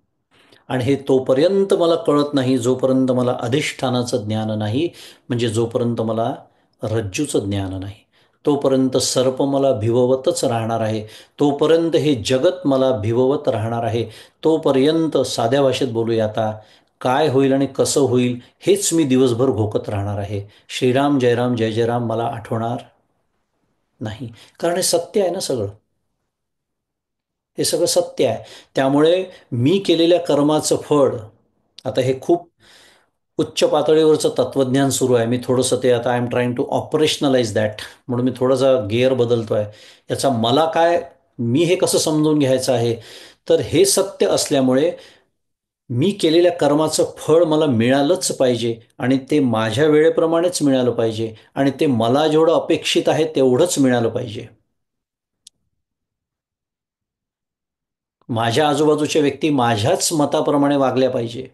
आणि हे तोपर्यंत मला कळत नाही जोपर्यंत मला अधिष्ठानाचं ज्ञान नाही, म्हणजे जोपर्यंत मला रज्जूचं ज्ञान नाही. तोपर्यंत सर्प मला भिववतच राहणार आहे. तोपर्यंत हे जगत मला भिववत राहणार आहे. तोपर्यंत साध्या भाषेत बोलूया आता, काय होईल आणि कसं होईल हेच मी दिवसभर घोकत राहणार आहे. श्रीराम जयराम जय जयराम मला आठवणार नाही. कारण हे सत्य आहे ना सगळं. हे सगळं सत्य आहे. त्यामुळे मी केलेल्या कर्माचं फळ, आता हे खूप उच्च पातळीवरचं तत्वज्ञान सुरू आहे. मी थोडंसं ते आता I am trying to operationalise that, म्हणून मी थोडासा गिअर बदलतो आहे. याचा मला काय, मी हे कसं समजून घ्यायचं आहे, तर हे सत्य असल्यामुळे मी केलेल्या कर्माचं फळ मला मिळालंच पाहिजे आणि ते माझ्या वेळेप्रमाणेच मिळालं पाहिजे आणि ते मला जेवढं अपेक्षित आहे तेवढंच मिळालं पाहिजे. माझ्या आजूबाजूच्या व्यक्ती माझ्याच मताप्रमाणे वागल्या पाहिजे.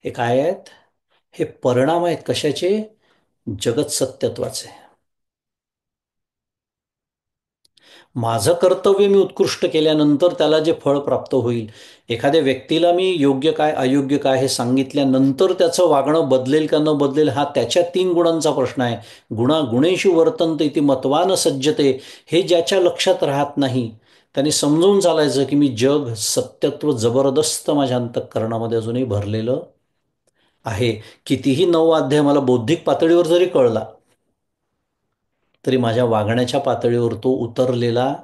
हे काय आहेत? हे परिणाम आहेत कशाचे? जगत सत्यत्वाचे. माझं कर्तव्य मी उत्कृष्ट केल्यानंतर त्याला जे फळ प्राप्त होईल, एखाद्या व्यक्तीला मी योग्य काय अयोग्य काय हे सांगितल्यानंतर त्याचं वागणं बदलेल का न बदलेल हा त्याच्या 3 गुणांचा प्रश्न आहे. गुणेषु वर्तन्ते इति मत्वा सज्जते. हे ज्याच्या लक्षात राहत नाही त्यांनी समजून चालायचं की मी जग सत्यत्व जबरदस्त माझ्या अंतःकरणामध्ये अजूनही भरलेलं आहे. कितीही 9 अध्याय मला बौद्धिक पातळीवर जरी कळला तरी माझ्या वागण्याच्या पातळीवर तो उतरलेला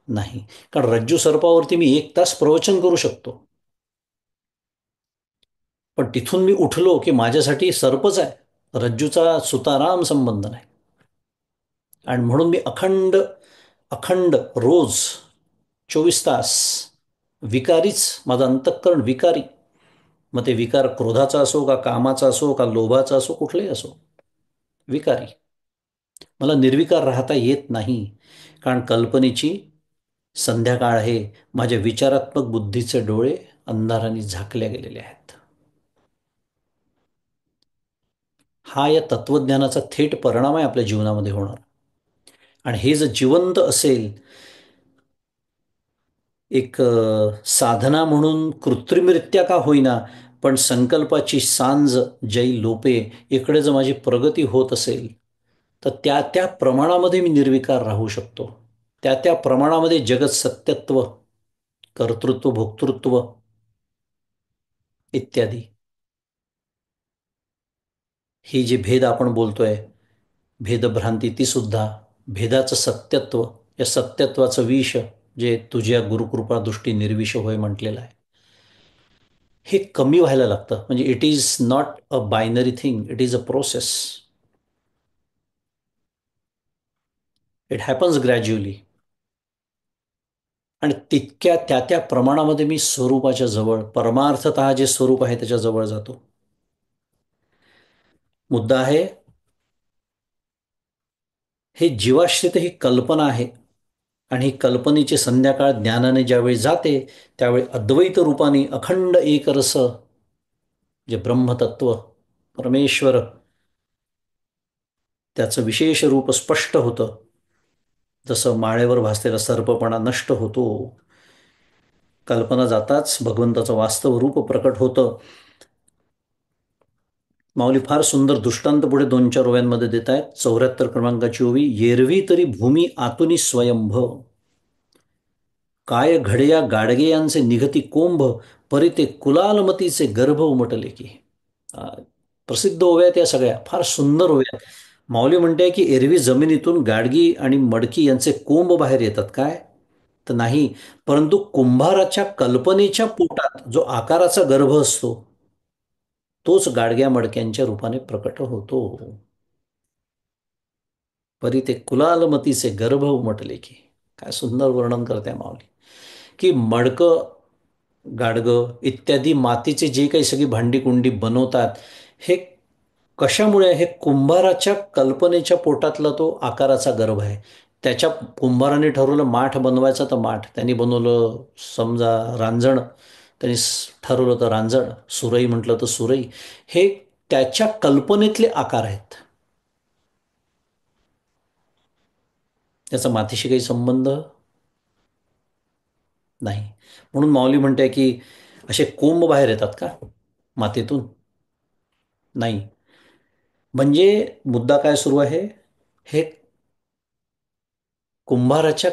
नाही. कारण रज्जू सर्पावरती मी 1 तास प्रवचन करू शकतो, पण तिथून मी उठलो की माझ्यासाठी सर्पच आहे, रज्जूचा सुताराम संबंध नाही. आणि म्हणून मी अखंड अखंड रोज 24 तास विकारीच, माझं अंतःकरण विकारी. मग ते विकार क्रोधाचा असो का कामाचा असो का लोभाचा असो, कुठलाही असो, विकारी. मला निर्विकार राहता येत नाही, कारण कल्पनेची संध्याकाळ आहे. माझ्या विचारात्मक बुद्धीचे डोळे अंधाराने झाकले गेलेले आहेत. हा या तत्वज्ञानाचा थेट परिणाम आहे आपल्या जीवनामध्ये होणार. आणि हे जर जिवंत असेल, एक साधना म्हणून कृत्रिमरित्या का होईना, पण संकल्पाची सांज जै लोपे, इकडे जर माझी प्रगती होत असेल तर त्या त्या प्रमाणामध्ये मी निर्विकार राहू शकतो. त्या त्या प्रमाणामध्ये जगत सत्यत्व, कर्तृत्व, भोक्तृत्व इत्यादी, ही जी भेद आपण बोलतोय, भेदभ्रांती, ती सुद्धा भेदाचं सत्यत्व, या सत्यत्वाचं विष जे तुझ्या गुरुकृपा दृष्टी निर्विष होय म्हटलेलं आहे, हे कमी व्हायला लागतं. म्हणजे it is not a binary thing, it is a process. It happens gradually. आणि तितक्या त्या त्या प्रमाणामध्ये मी स्वरूपाच्या जवळ, परमार्थतः जे स्वरूप आहे त्याच्या जवळ जातो. मुद्दा आहे, हे जीवाश्रित ही कल्पना आहे आणि ही कल्पनेची संध्याकाळ ज्ञानाने ज्यावेळी जाते, त्यावेळी अद्वैत रूपाने अखंड एकरस जे ब्रह्मतत्व परमेश्वर, त्याचं विशेष रूप स्पष्ट होतं. जसं माळेवर भासलेला सर्पपणा नष्ट होतो, कल्पना जाताच भगवंताचं वास्तव रूप प्रकट होतं. माऊली फार सुंदर दृष्टांत पुढे 2-4 ओव्यांमध्ये देत आहेत. 74 क्रमांकाची ओवी, येरवी तरी भूमी आतुनी स्वयंभ, काय घडया गाडगे यांचे निघती कोंभ, परिते कुलालमतीचे गर्भ उमटले की. प्रसिद्ध ओव्या त्या सगळ्या फार सुंदर ओव्या. माऊली म्हणते की एरवी जमिनीतून गाडगी आणि मडकी यांचे कोंब बाहेर येतात काय? तर नाही. परंतु कुंभाराच्या कल्पनेच्या पोटात जो आकाराचा गर्भ असतो तोच गाडग्या मडक्यांच्या रूपाने प्रकट होतो. परी ते कुलालमतीचे गर्भ उमटले की. काय सुंदर वर्णन करते माऊली. की मडकं, गाडगं इत्यादी मातीचे जे काही सगळी भांडी कुंडी बनवतात, हे कशामुळे आहे? हे कुंभाराच्या कल्पनेच्या पोटातला तो आकाराचा गर्भ आहे. त्याच्या कुंभाराने ठरवलं माठ बनवायचं तर माठ, त्यांनी बनवलं समजा रांजण, त्यांनी ठरवलं तर रांजण, सुरई म्हटलं तर सुरई. हे त्याच्या कल्पनेतले आकार आहेत. त्याचा मातीशी काही संबंध नाही. म्हणून माऊली म्हणते की असे कोंब बाहेर येतात का मातीतून? नाही. म्हणजे मुद्दा काय सुरू आहे? हे कुंभाराच्या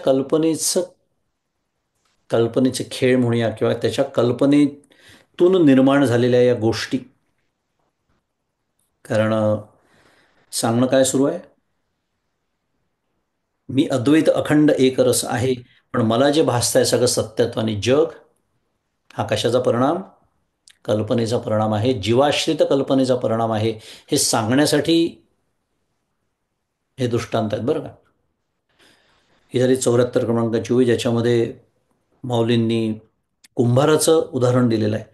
कल्पनेचे खेळ म्हणूया किंवा त्याच्या कल्पनेतून निर्माण झालेल्या या गोष्टी. कारण सांगणं काय सुरू आहे? मी अद्वैत अखंड एक रस आहे, पण मला जे भासतंय सगळं सत्यत्व आणि जग, हा कशाचा परिणाम? कल्पनेचा परिणाम आहे, जीवाश्रित कल्पनेचा परिणाम आहे. हे सांगण्यासाठी हे दृष्टांत आहेत बरं का. ही झाली 74 क्रमांकाची ओवी, ज्याच्यामध्ये माऊलींनी कुंभाराचं उदाहरण दिलेलं आहे.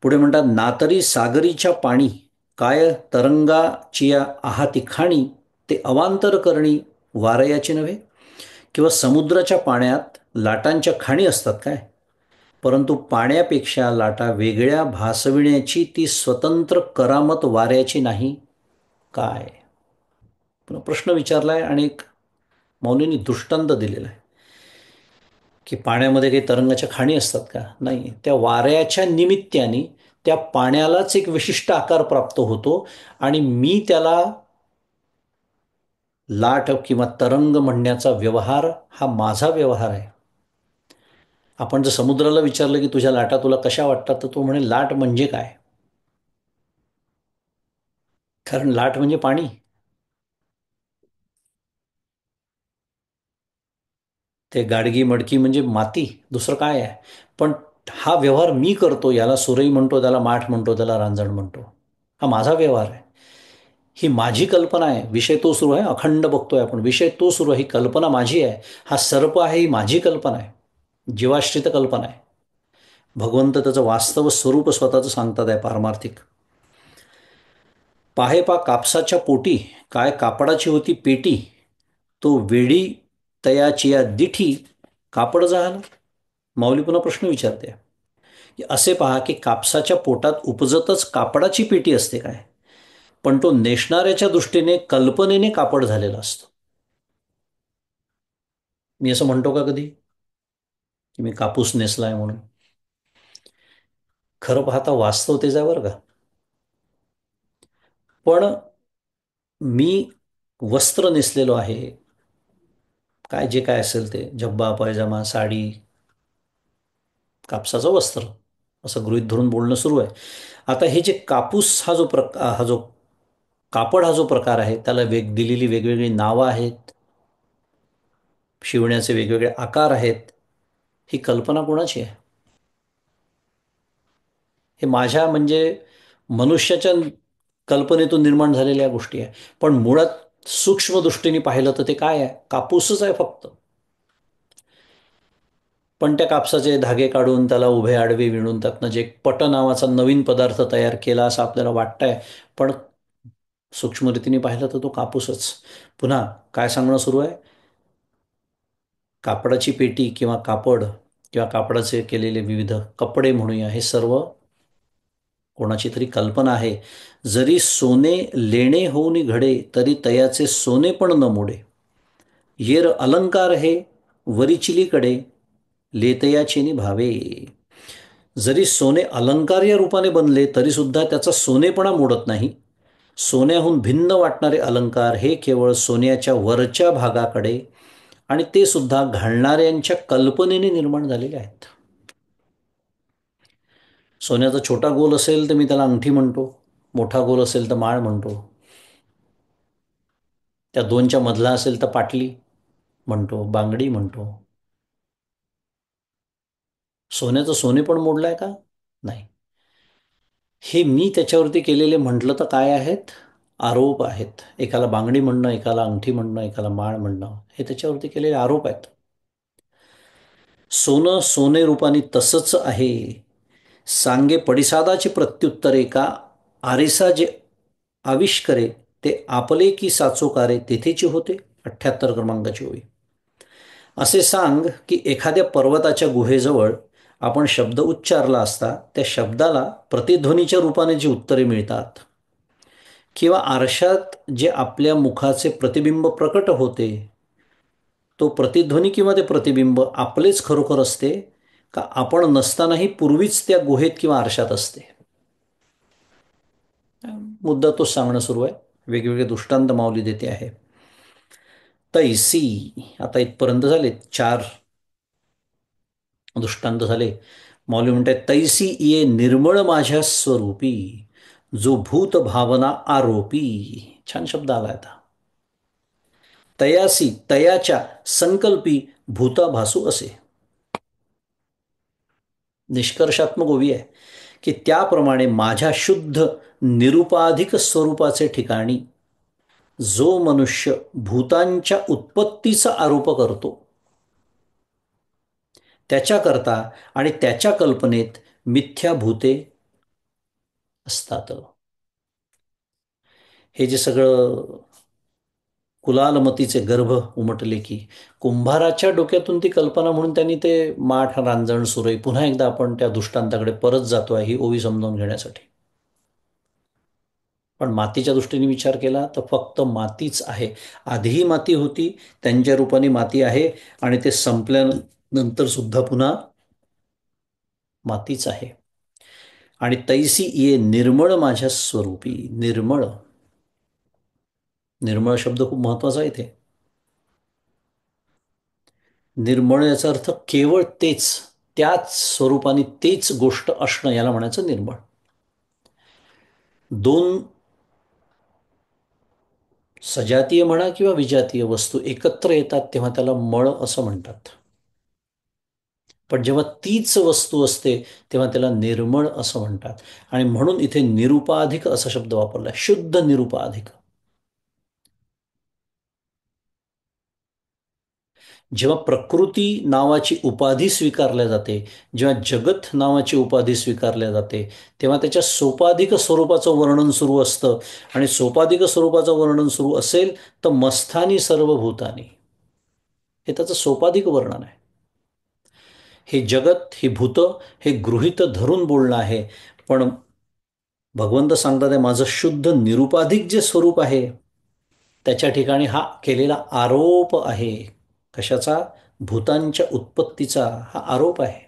पुढे म्हणतात, नातरी सागरीच्या पाणी काय तरंगाचिया आहाती खाणी, ते अवांतर करणी वारयाची नव्हे. किंवा समुद्राच्या पाण्यात लाटांच्या खाणी असतात काय, परंतु पाण्यापेक्षा लाटा वेगळ्या भासविण्याची ती स्वतंत्र करामत वाऱ्याची नाही काय? पुन्हा प्रश्न विचारलाय आणि एक मौलींनी दृष्टांत दिलेला आहे की पाण्यामध्ये काही तरंगाच्या खाणी असतात का? नाही. त्या वाऱ्याच्या निमित्ताने त्या पाण्यालाच एक विशिष्ट आकार प्राप्त होतो आणि मी त्याला लाट किंवा तरंग म्हणण्याचा व्यवहार हा माझा व्यवहार आहे. आपण जर समुद्राला विचारलं की तुझ्या लाटा तुला कशा वाटतात, तर तो म्हणे लाट म्हणजे काय? कारण लाट म्हणजे पाणी. ते गाडगी मडकी म्हणजे माती, दुसरं काय आहे? पण हा व्यवहार मी करतो, याला सुरई म्हणतो, त्याला माठ म्हणतो, त्याला रांजण म्हणतो. हा माझा व्यवहार आहे. ही माझी कल्पना आहे. विषय तो सुरू आहे, अखंड बघतोय आपण, विषय तो सुरू आहे, ही कल्पना माझी आहे. हा सर्प आहे, ही माझी कल्पना आहे, जीवाश्रित कल्पना आहे. भगवंत त्याचं वास्तव स्वरूप स्वतःचं सांगतात आहे पारमार्थिक. पाहे पा कापसाच्या पोटी काय कापडाची होती पेटी, तो वेडी तयाची या दिठी कापड जाहल. माऊली पुन्हा प्रश्न विचारते की असे पहा की कापसाच्या पोटात उपजतच कापडाची पेटी असते काय, पण तो नेसणाऱ्याच्या दृष्टीने कल्पनेने कापड झालेला असतो. मी असं म्हणतो का कधी की मी कापूस नेसलाय म्हणून? खरं पाहता वास्तव तेच आहे बरं का. पण मी वस्त्र नेसलेलो आहे, काय जे काय असेल ते झब्बा पायजामा साडी, कापसाचं वस्त्र, असं गृहीत धरून बोलणं सुरू आहे. आता हे जे कापूस हा जो कापड हा जो प्रकार आहे, त्याला दिलेली वेगवेगळी नावं आहेत, शिवण्याचे वेगवेगळे आकार आहेत. ही कल्पना कोणाची आहे? हे माझ्या म्हणजे मनुष्याच्या कल्पनेतून निर्माण झालेल्या गोष्टी आहे. पण मुळात सूक्ष्म दृष्टीने पाहिलं तर ते काय आहे? कापूसच आहे फक्त. पण त्या कापसाचे धागे काढून त्याला उभे आडवे विणून त्यातनं जे एक पट नावाचा नवीन पदार्थ तयार केला असं आपल्याला वाटतंय. पण सूक्ष्मरीतीने पाहिलं तर तो कापूसच. पुन्हा काय सांगणं सुरू आहे? कापडाची पेटी किंवा कापड किंवा कापडाचे केलेले विविध कपडे म्हणूया, हे सर्व कोणाची तरी कल्पना आहे. जरी सोने लेणे होऊन घडे, तरी तयाचे सोने पण न मोडे. येर अलंकार हे वरिचिलीकडे, लेतयाचेनी भावे. जरी सोने अलंकार या रूपाने बनले तरी सुद्धा त्याचा सोनेपणा मोडत नाही. सोन्याहून भिन्न वाटणारे अलंकार हे केवळ सोन्याच्या वरच्या भागाकडे आणि ते सुद्धा घालणाऱ्यांच्या कल्पनेने निर्माण झालेले आहेत. सोन्याचा छोटा गोल असेल तर मी त्याला अंगठी म्हणतो, मोठा गोल असेल तर माळ म्हणतो. त्या दोनच्या मधला असेल तर पाटली म्हणतो, बांगडी म्हणतो. सोन्याचं सोने पण मोडलंय का? नाही. हे मी त्याच्यावरती केलेले म्हटलं तर काय आहेत? आरोप आहेत. एकाला बांगडी म्हणणं, एकाला अंगठी म्हणणं, एकाला माळ म्हणणं, हे त्याच्यावरती केलेले आरोप आहेत. सोनं सोने रूपाने तसंच आहे. सांगे पडिसादाचे प्रत्युत्तरे का आरिसा जे आविष्करे ते आपले की साचोकारे तेथेची होते. 78 क्रमांकाची ओळी. असे सांग की एखाद्या पर्वताच्या गुहेजवळ आपण शब्द उच्चारला असता त्या शब्दाला प्रतिध्वनीच्या रूपाने जी उत्तरे मिळतात, किंवा आरशात जे आपल्या मुखाचे प्रतिबिंब प्रकट होते, तो प्रतिध्वनी किंवा ते प्रतिबिंब आपलेच खरोखर असते का आपण नसतानाही पूर्वीच त्या गुहेत किंवा आरशात असते? मुद्दा तो सांगणं सुरू आहे. वेगवेगळे दृष्टांत माऊली देते आहे. तैसी, आता इथपर्यंत झाले 4 दृष्टांत झाले. माऊली म्हणतात, तैसी ये निर्मळ माझ्या स्वरूपी, जो भूत भावना आरोपी. छान शब्द आला आता. तयासी तयाच्या संकल्पी भूता भासू असे. निष्कर्षात्मक ओवी आहे की त्याप्रमाणे माझ्या शुद्ध निरुपाधिक स्वरूपाचे ठिकाणी जो मनुष्य भूतांच्या उत्पत्तीचा आरोप करतो, त्याच्याकरता आणि त्याच्या कल्पनेत मिथ्या भूते असतात. हे जे सगळं कुलालमतीचे गर्भ उमटले की कुंभाराच्या डोक्यातून ती कल्पना, म्हणून त्यांनी ते माठ, रांजण, सुरई, पुन्हा एकदा आपण त्या दृष्टांताकडे परत जातो आहे ही ओवी समजावून घेण्यासाठी. पण मातीच्या दृष्टीने विचार केला तर फक्त मातीच आहे. आधीही माती होती, त्यांच्या रूपाने माती आहे, आणि ते संपल्यानंतर सुद्धा पुन्हा मातीच आहे. आणि तैसी ये निर्मळ माझ्या स्वरूपी. निर्मळ, निर्मळ शब्द खूप महत्वाचा आहे इथे. निर्मळ याचा अर्थ केवळ तेच, त्याच स्वरूपाने तेच गोष्ट असणं, याला म्हणायचं निर्मळ. दोन सजातीय म्हणा किंवा विजातीय वस्तू एकत्र येतात तेव्हा त्याला मळ असं म्हणतात. पण जेव्हा तीच वस्तू असते तेव्हा त्याला निर्मळ असं म्हणतात. आणि म्हणून इथे निरुपाधिक असा शब्द वापरला, शुद्ध निरुपाधिक. जेव्हा प्रकृती नावाची उपाधी स्वीकारल्या जाते, जेव्हा जगत नावाची उपाधी स्वीकारल्या जाते, तेव्हा त्याच्या सोपाधिक स्वरूपाचं वर्णन सुरू असतं. आणि सोपाधिक स्वरूपाचं वर्णन सुरू असेल तर मस्थानी सर्व भूतानी, हे त्याचं सोपाधिक वर्णन आहे. हे जगत, ही भूत, हे गृहीत धरून बोलणं आहे. पण भगवंत सांगतात आहे माझं शुद्ध निरुपाधिक जे स्वरूप आहे त्याच्या ठिकाणी हा केलेला आरोप आहे. कशाचा? भूतांच्या उत्पत्तीचा हा आरोप आहे.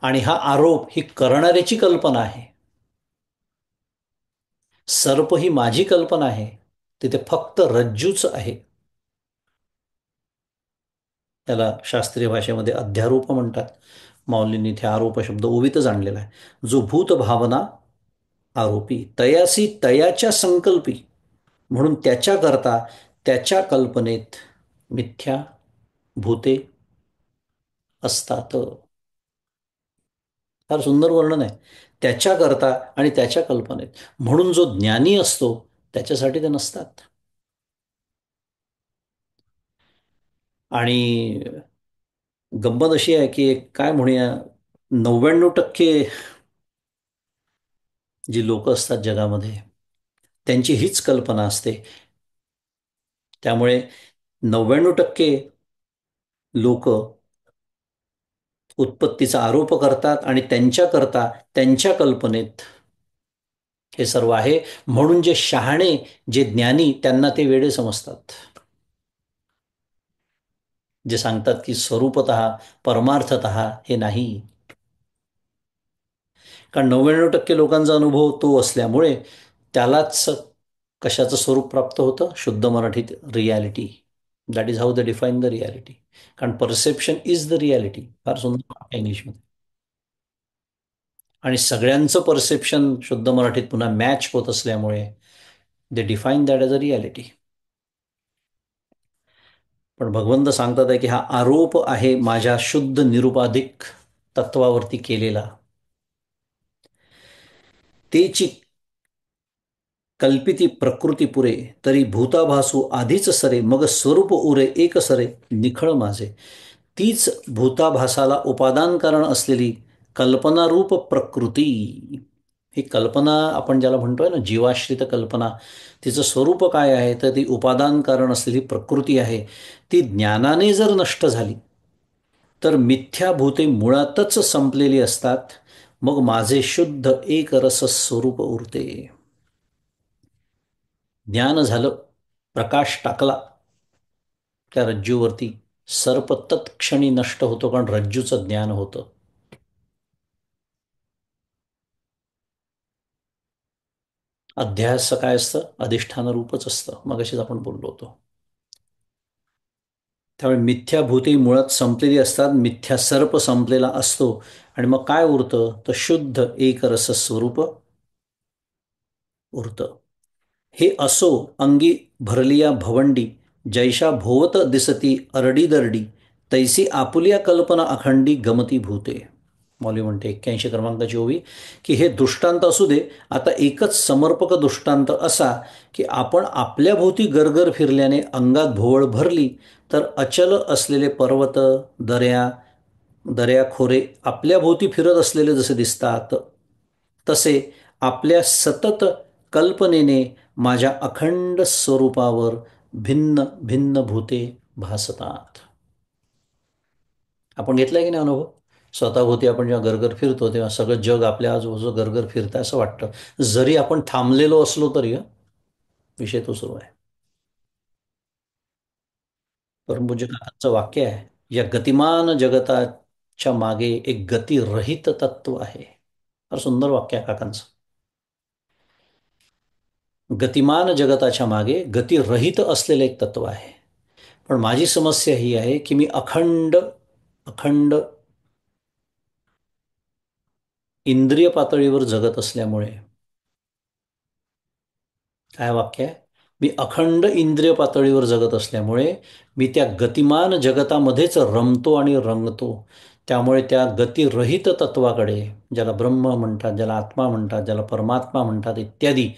आणि हा आरोप ही करणाऱ्याची कल्पना आहे. सर्प ही माझी कल्पना आहे, तिथे फक्त रज्जूच आहे. त्याला शास्त्रीय भाषेमध्ये अध्यारोप म्हणतात. माऊलींनी इथे आरोप शब्द ओवीतच आणलेला आहे. जो भूत भावना आरोपी, तयासी तयाच्या संकल्पी, म्हणून त्याच्याकरता त्याच्या कल्पनेत मिथ्या भूते असतात. फार सुंदर वर्णन आहे. त्याच्याकरता आणि त्याच्या कल्पनेत, म्हणून जो ज्ञानी असतो त्याच्यासाठी ते नसतात. आणि गंमत अशी आहे की काय म्हणूया, 99% जी लोक असतात जगामध्ये त्यांची हीच कल्पना असते. त्यामुळे 99% लोक उत्पत्तीचा आरोप करतात आणि त्यांच्याकरता त्यांच्या कल्पनेत हे सर्व आहे. म्हणून जे शहाणे, जे ज्ञानी, त्यांना ते वेडे समजतात. जे सांगतात की स्वरूपतः परमार्थतः हे नाही. कारण 99% लोकांचा अनुभव तो असल्यामुळे त्यालाच कशाचं स्वरूप प्राप्त होतं? शुद्ध मराठीत reality. That is how the define the reality. कारण परसेप्शन इज द रियालिटी. फार सुंदर इंग्लिशमध्ये. आणि सगळ्यांचं परसेप्शन शुद्ध मराठीत पुन्हा मॅच होत असल्यामुळे they define that as a reality. पण भगवंत सांगतात आहे की हा आरोप आहे माझ्या शुद्ध निरुपाधिक तत्वावरती केलेला. तेची कल्पिती प्रकृती पुरे तरी भूताभासू आधीच सरे मग स्वरूप उरे एक सरे निखळ माझे. तीच भूताभासाला उपादान कारण असलेली कल्पनारूप प्रकृती, ही कल्पना आपण ज्याला म्हणतोय ना जीवाश्रित कल्पना, तिचं स्वरूप काय आहे तर ती उपादान कारण असलेली प्रकृती आहे. ती ज्ञानाने जर नष्ट झाली तर मिथ्याभूते मुळातच संपलेली असतात. मग माझे शुद्ध एक रस स्वरूप उरते. ज्ञान झालं, प्रकाश टाकला त्या रज्जूवरती, सर्प तत्क्षणी नष्ट होतो कारण रज्जूचं ज्ञान होतं. अध्यास काय असतं, अधिष्ठान रूपच असतं, मगाशीच आपण बोललो होतो. त्यामुळे मिथ्याभूते मुळात संपलेली असतात, मिथ्या सर्प संपलेला असतो आणि मग काय उरतं तर शुद्ध एक रस स्वरूप उरतं. हे असो अंगी भरलिया भवंडी जैशा भोवत दिसती अरडी तैसी आपुलिया कल्पना अखंडी गमती भूते. मौली म्हणते 81 क्रमांकाची ओवी की हे दृष्टांत असू दे, आता एकच समर्पक दृष्टांत असा की आपण आपल्या भोवती गरगर फिरल्याने अंगात भोवळ भरली तर अचल असलेले पर्वत, दऱ्या दऱ्याखोरे आपल्या भोवती फिरत असलेले जसे दिसतात, तसे आपल्या सतत कल्पनेने माझ्या अखंड स्वरूपावर भिन्न भिन्न भूते भासतात. आपण घेतलाय की नाही अनुभव? स्वतःभोवती आपण जेव्हा गरगर फिरतो तेव्हा सगळं जग आपल्या आजूबाजू गरगर फिरतं असं वाटतं, जरी आपण थांबलेलो असलो तरी. विषय तो सुरू आहे. परमपूज्य काकांचं वाक्य आहे, या गतिमान जगताच्या मागे एक गतिरहित तत्व आहे. फार सुंदर वाक्य आहे काकांचं. गतिमान जगताच्या मागे गतिरहित असलेलं एक तत्व आहे. पण माझी समस्या ही आहे की मी अखंड अखंड इंद्रिय पातळीवर जगत असल्यामुळे, काय वाक्य आहे, मी अखंड इंद्रिय पातळीवर जगत असल्यामुळे मी त्या गतिमान जगतामध्येच रमतो आणि रंगतो. त्यामुळे त्या गतिरहित तत्वाकडे, ज्याला ब्रह्म म्हणतात, ज्याला आत्मा म्हणतात, ज्याला परमात्मा म्हणतात इत्यादी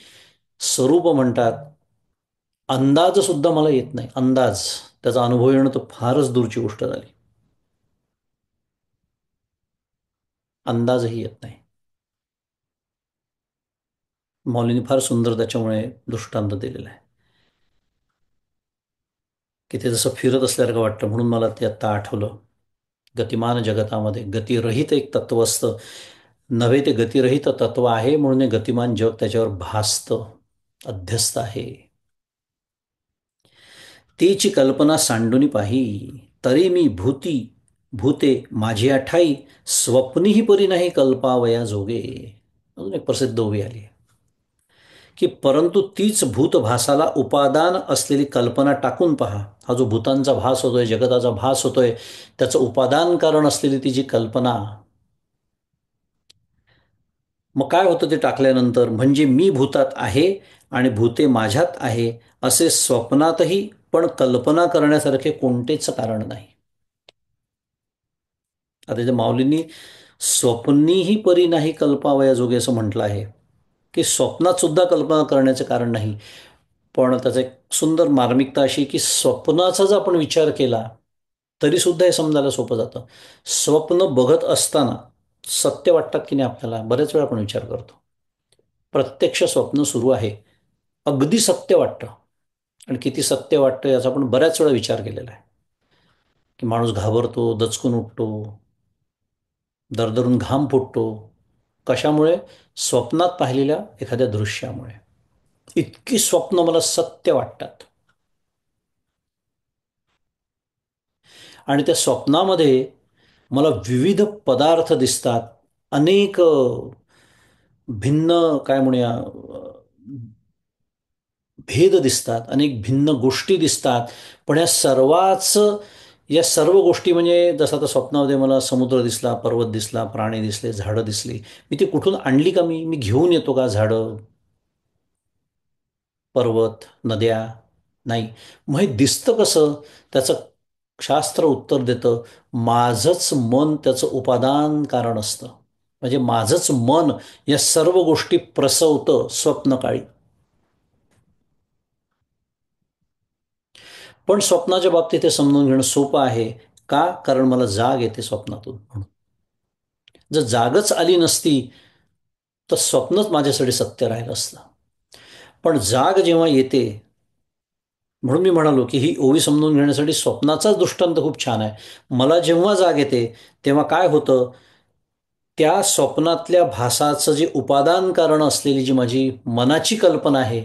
स्वरूप म्हणतात, अंदाज सुद्धा मला येत नाही. अंदाज, त्याचा अनुभव येणं तर फारच दूरची गोष्ट झाली. अंदाजही येत नाही. मौलीने फार सुंदर त्याच्यामुळे दृष्टांत दिलेला आहे की ते जसं फिरत असल्यासारखं वाटतं. म्हणून मला ते आत्ता आठवलं. गतिमान जगतामध्ये गतिरहित एक तत्व असतं, नव्हे ते गतिरहित तत्व आहे म्हणून हे गतिमान जग त्याच्यावर भासतं, अध्यस्त आहे. तीची कल्पना सांडूनी पाही तरी मी भूते माझी ठाई स्वप्नीही परी नाही कल्पावया जोगे. अजून एक प्रसिद्ध ओवी आली की परंतु तीच भूतभासाला उपादान असलेली कल्पना टाकून पहा. हा जो भूतांचा भास होतोय, जगताचा भास होतोय, त्याचं उपादान कारण असलेली ती जी कल्पना, मग काय होतं ते टाकल्यानंतर, म्हणजे मी भूतात आहे आणि भूते माझ्यात आहे असे स्वप्नातही पण कल्पना करण्यासारखे कोणतेच कारण नाही. आता त्या माऊलींनी स्वप्नीही परी नाही कल्पावया जोगे असं म्हटलं आहे की स्वप्नात सुद्धा कल्पना करण्याचे कारण नाही. पण त्याचं एक सुंदर मार्मिकता अशी की स्वप्नाचा जर आपण विचार केला तरी सुद्धा हे समजायला सोपं जातं. स्वप्न बघत असताना सत्य वाटतात की नाही आपल्याला, बरेच वेळा आपण विचार करतो. प्रत्यक्ष स्वप्न सुरू आहे, अगदी सत्य वाटतं. आणि किती सत्य वाटतं याचा आपण बऱ्याच वेळा विचार केलेला आहे की माणूस घाबरतो, दचकून उठतो, दरदरून घाम फुटतो. कशामुळे? स्वप्नात पाहिलेल्या एखाद्या दृश्यामुळे. इतकी स्वप्न मला सत्य वाटतात. आणि त्या स्वप्नामध्ये मला विविध पदार्थ दिसतात, अनेक भिन्न, काय म्हणूया, भेद दिसतात, अनेक भिन्न गोष्टी दिसतात. पण या सर्व गोष्टी म्हणजे जसं आता स्वप्नामध्ये मला समुद्र दिसला, पर्वत दिसला, प्राणी दिसले, झाडं दिसली, मी ती कुठून आणली का? मी घेऊन येतो का झाडं, पर्वत, नद्या? नाही. मग हे दिसतं कसं? त्याचं शास्त्र उत्तर देतं, माझंच मन त्याचं उपादान कारण असतं. म्हणजे माझंच मन या सर्व गोष्टी प्रसवतं स्वप्नकाळी. पण स्वप्नाच्या बाबतीत हे समजून घेणं सोपं आहे. का? कारण मला जाग येते स्वप्नातून म्हणून. जर जागच आली नसती तर स्वप्नच माझ्यासाठी सत्य राहिलं असतं. पण जाग जेव्हा येते, म्हणून मी म्हणालो की ही ओवी समजून घेण्यासाठी स्वप्नाचाच दृष्टांत खूप छान आहे. मला जेव्हा जाग येते तेव्हा काय होतं, त्या स्वप्नातल्या भासाचं जे उपादान कारण असलेली जी माझी मनाची कल्पना आहे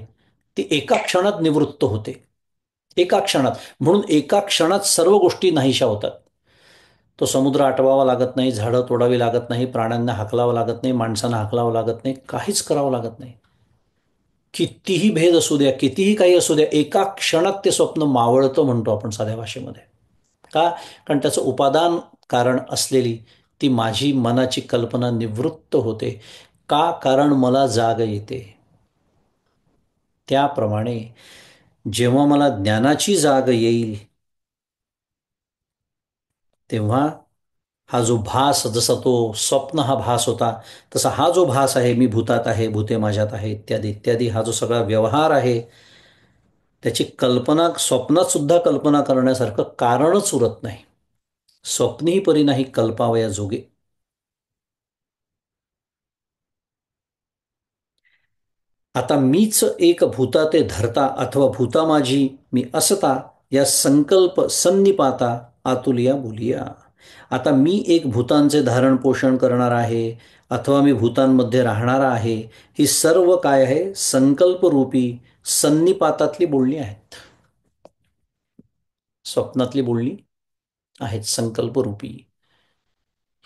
ती एका क्षणात निवृत्त होते. एका क्षणात. म्हणून एका क्षणात सर्व गोष्टी नाहीशा होतात. तो समुद्र आटवावा लागत नाही, झाडं तोडावी लागत नाही, प्राण्यांना हाकलावं लागत नाही, माणसांना हाकलावं लागत नाही, काहीच करावं लागत नाही. कितीही भेद असू द्या, कितीही काही असू द्या, एका क्षणात ते स्वप्न मावळतं म्हणतो आपण साध्या भाषेमध्ये. का? कारण त्याचं उपादान कारण असलेली ती माझी मनाची कल्पना निवृत्त होते. का? कारण मला जाग येते. त्याप्रमाणे जेव्हा मला ज्ञानाची जाग येईल तेव्हा हा जो भास, जसा तो स्वप्न हा भास होता, तसा हा जो भास आहे, मी भूतात आहे, भूते माझ्यात आहे, इत्यादी इत्यादी, हा जो सगळा व्यवहार आहे त्याची कल्पना स्वप्नात सुद्धा कल्पना करण्यासारखं कारणच उरत नाही. स्वप्नही परी नाही कल्पावया जोगे. आता मीच एक भूता ते धरता अथवा भूता माझी मी असता या संकल्प सन्निपाता आतुलिया बोलिया. आता मी एक भूतांचे धारण पोषण करणार आहे अथवा मी भूतांमध्ये राहणारा आहे, ही सर्व काय आहे, संकल्परूपी सन्निपातातली बोलणी आहेत. स्वप्नातली बोलणी आहेत संकल्परूपी.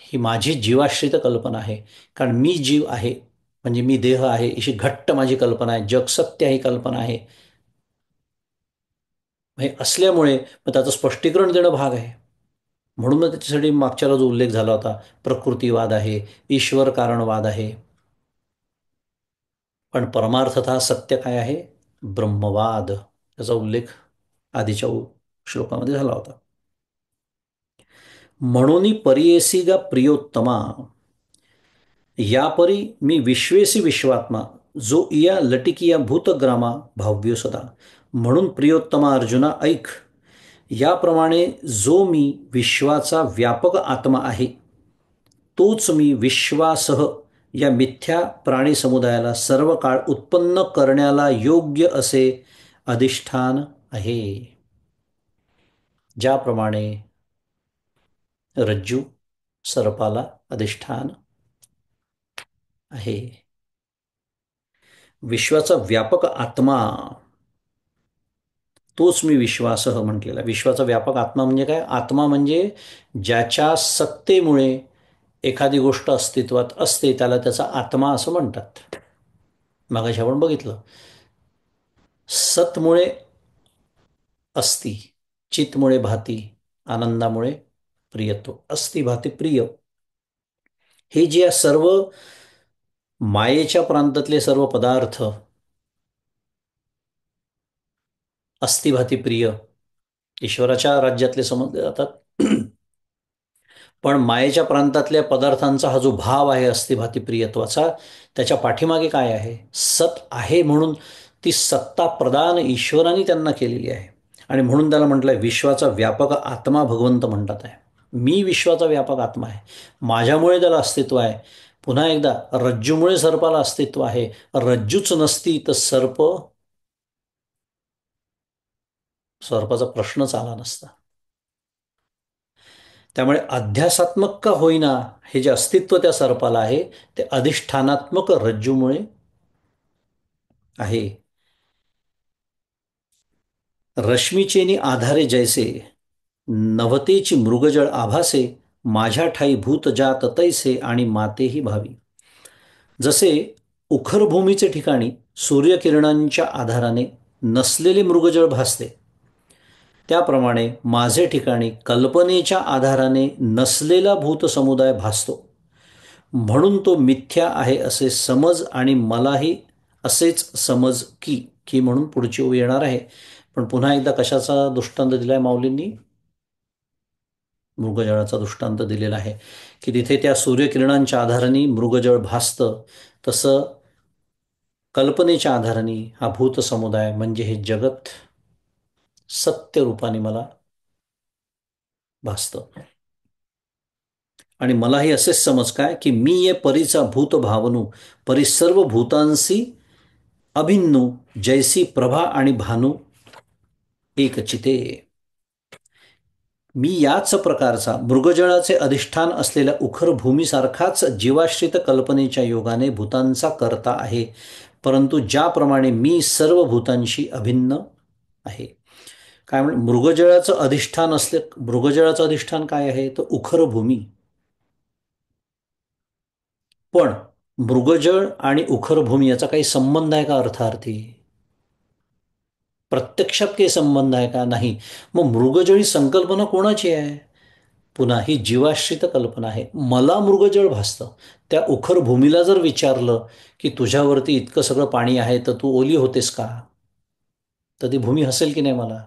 ही माझी जीवाश्रित कल्पना आहे. कारण मी जीव आहे, म्हणजे मी देह आहे, अशी घट्ट माझी कल्पना आहे. जग सत्य ही कल्पना आहे. हे असल्यामुळे मग त्याचं स्पष्टीकरण देणं भाग आहे. म्हणून मग त्याच्यासाठी मागच्याला जो उल्लेख झाला होता, प्रकृतीवाद आहे, ईश्वर कारणवाद आहे. पण परमार्थतः सत्य काय आहे? ब्रह्मवाद. त्याचा उल्लेख आधीच्या श्लोकामध्ये झाला होता. म्हणून परियेसी गा प्रियोत्तमा, यापरी मी विश्वेसी विश्वात्मा, जो इया लटिकिया भूतग्रामा भाव्यो सदा. म्हणून प्रियोत्तमा अर्जुना ऐक, याप्रमाणे जो मी विश्वाचा व्यापक आत्मा आहे तोच मी विश्वासह या मिथ्या प्राणी समुदायाला सर्व काळ उत्पन्न करण्याला योग्य असे अधिष्ठान आहे. ज्याप्रमाणे रज्जू सर्पाला अधिष्ठान आहे, विश्वाचा व्यापक आत्मा तोच मी विश्वासह म्हटलेला. विश्वाचा व्यापक आत्मा म्हणजे काय? आत्मा म्हणजे ज्याच्या सत्तेमुळे एखादी गोष्ट अस्तित्वात असते त्याला त्याचा आत्मा असं म्हणतात. मगाशी आपण बघितलं, सतमुळे अस्ति, चितमुळे भाती, आनंदामुळे प्रियत्व. अस्ति भाती प्रिय, हे जे सर्व मायेच्या प्रांतातले सर्व पदार्थ अस्तिभाती प्रिय ईश्वराच्या राज्यातले समजले जातात. पण मायेच्या प्रांतातल्या पदार्थांचा हा जो भाव आहे अस्तिभाती प्रियत्वाचा, त्याच्या पाठीमागे काय आहे? सत आहे म्हणून ती सत्ता प्रदान ईश्वराने त्यांना केलेली आहे. आणि म्हणून त्याला म्हटलंय विश्वाचा व्यापक आत्मा भगवंत म्हणतात आहे. मी विश्वाचा व्यापक आत्मा आहे, माझ्यामुळे त्याला अस्तित्व आहे. पुन्हा एकदा, रज्जूमुळे सर्पाला अस्तित्व आहे. रज्जूच नसती तर सर्पाचा प्रश्नच आला नसता. त्यामुळे अध्यासात्मक का होईना, हे जे अस्तित्व त्या सर्पाला आहे ते अधिष्ठानात्मक रज्जूमुळे आहे. रश्मीचेनी आधारे जैसे नवतेची मृगजळ आभासे, माझ्या ठाई भूत जात तैसे आणि मातेही भावी. जसे उखरभूमीचे ठिकाणी सूर्यकिरणांच्या आधाराने नसलेले मृगजळ भासते, त्याप्रमाणे माझे ठिकाणी कल्पनेच्या आधाराने नसलेला भूतसमुदाय भासतो. म्हणून तो मिथ्या आहे असे समज, आणि मलाही असेच समज की की म्हणून पुढची ओळ येणार आहे. पण पुन्हा एकदा कशाचा दृष्टांत दिलाय माऊलींनी? मृगजळाचा दृष्टांत दिलेला आहे की तिथे त्या सूर्यकिरणांच्या आधाराने मृगजळ भासतं, तसं कल्पनेच्या आधाराने हा भूत समुदाय म्हणजे हे जगत सत्य रूपाने मला भासतं. आणि मलाही असेच समज काय की मी ये परीचा भूत भावनू, परी सर्व भूतांसी अभिन्नू, जैसी प्रभा आणि भानू एकचिते. मी याच प्रकारचा मृगजळाचे अधिष्ठान असलेल्या उखर भूमीसारखाच जीवाश्रित कल्पनेच्या योगाने भूतांचा करता आहे, परंतु ज्याप्रमाणे मी सर्व भूतांशी अभिन्न आहे. काय म्हणजे मृगजळाचं अधिष्ठान असले, मृगजळाचं अधिष्ठान काय आहे तर उखर भूमी. पण मृगजळ आणि उखर भूमी याचा काही संबंध आहे का अर्थार्थी? प्रत्यक्षात काही संबंध आहे का? नाही. मग मृगजळी संकल्पना कोणाची आहे? पुन्हा ही जीवाश्रित कल्पना आहे. मला मृगजळ भासतं. त्या उखर भूमीला जर विचारलं की तुझ्यावरती इतकं सगळं पाणी आहे तर तू ओली होतेस का, तर ती भूमी हसेल की नाही मला?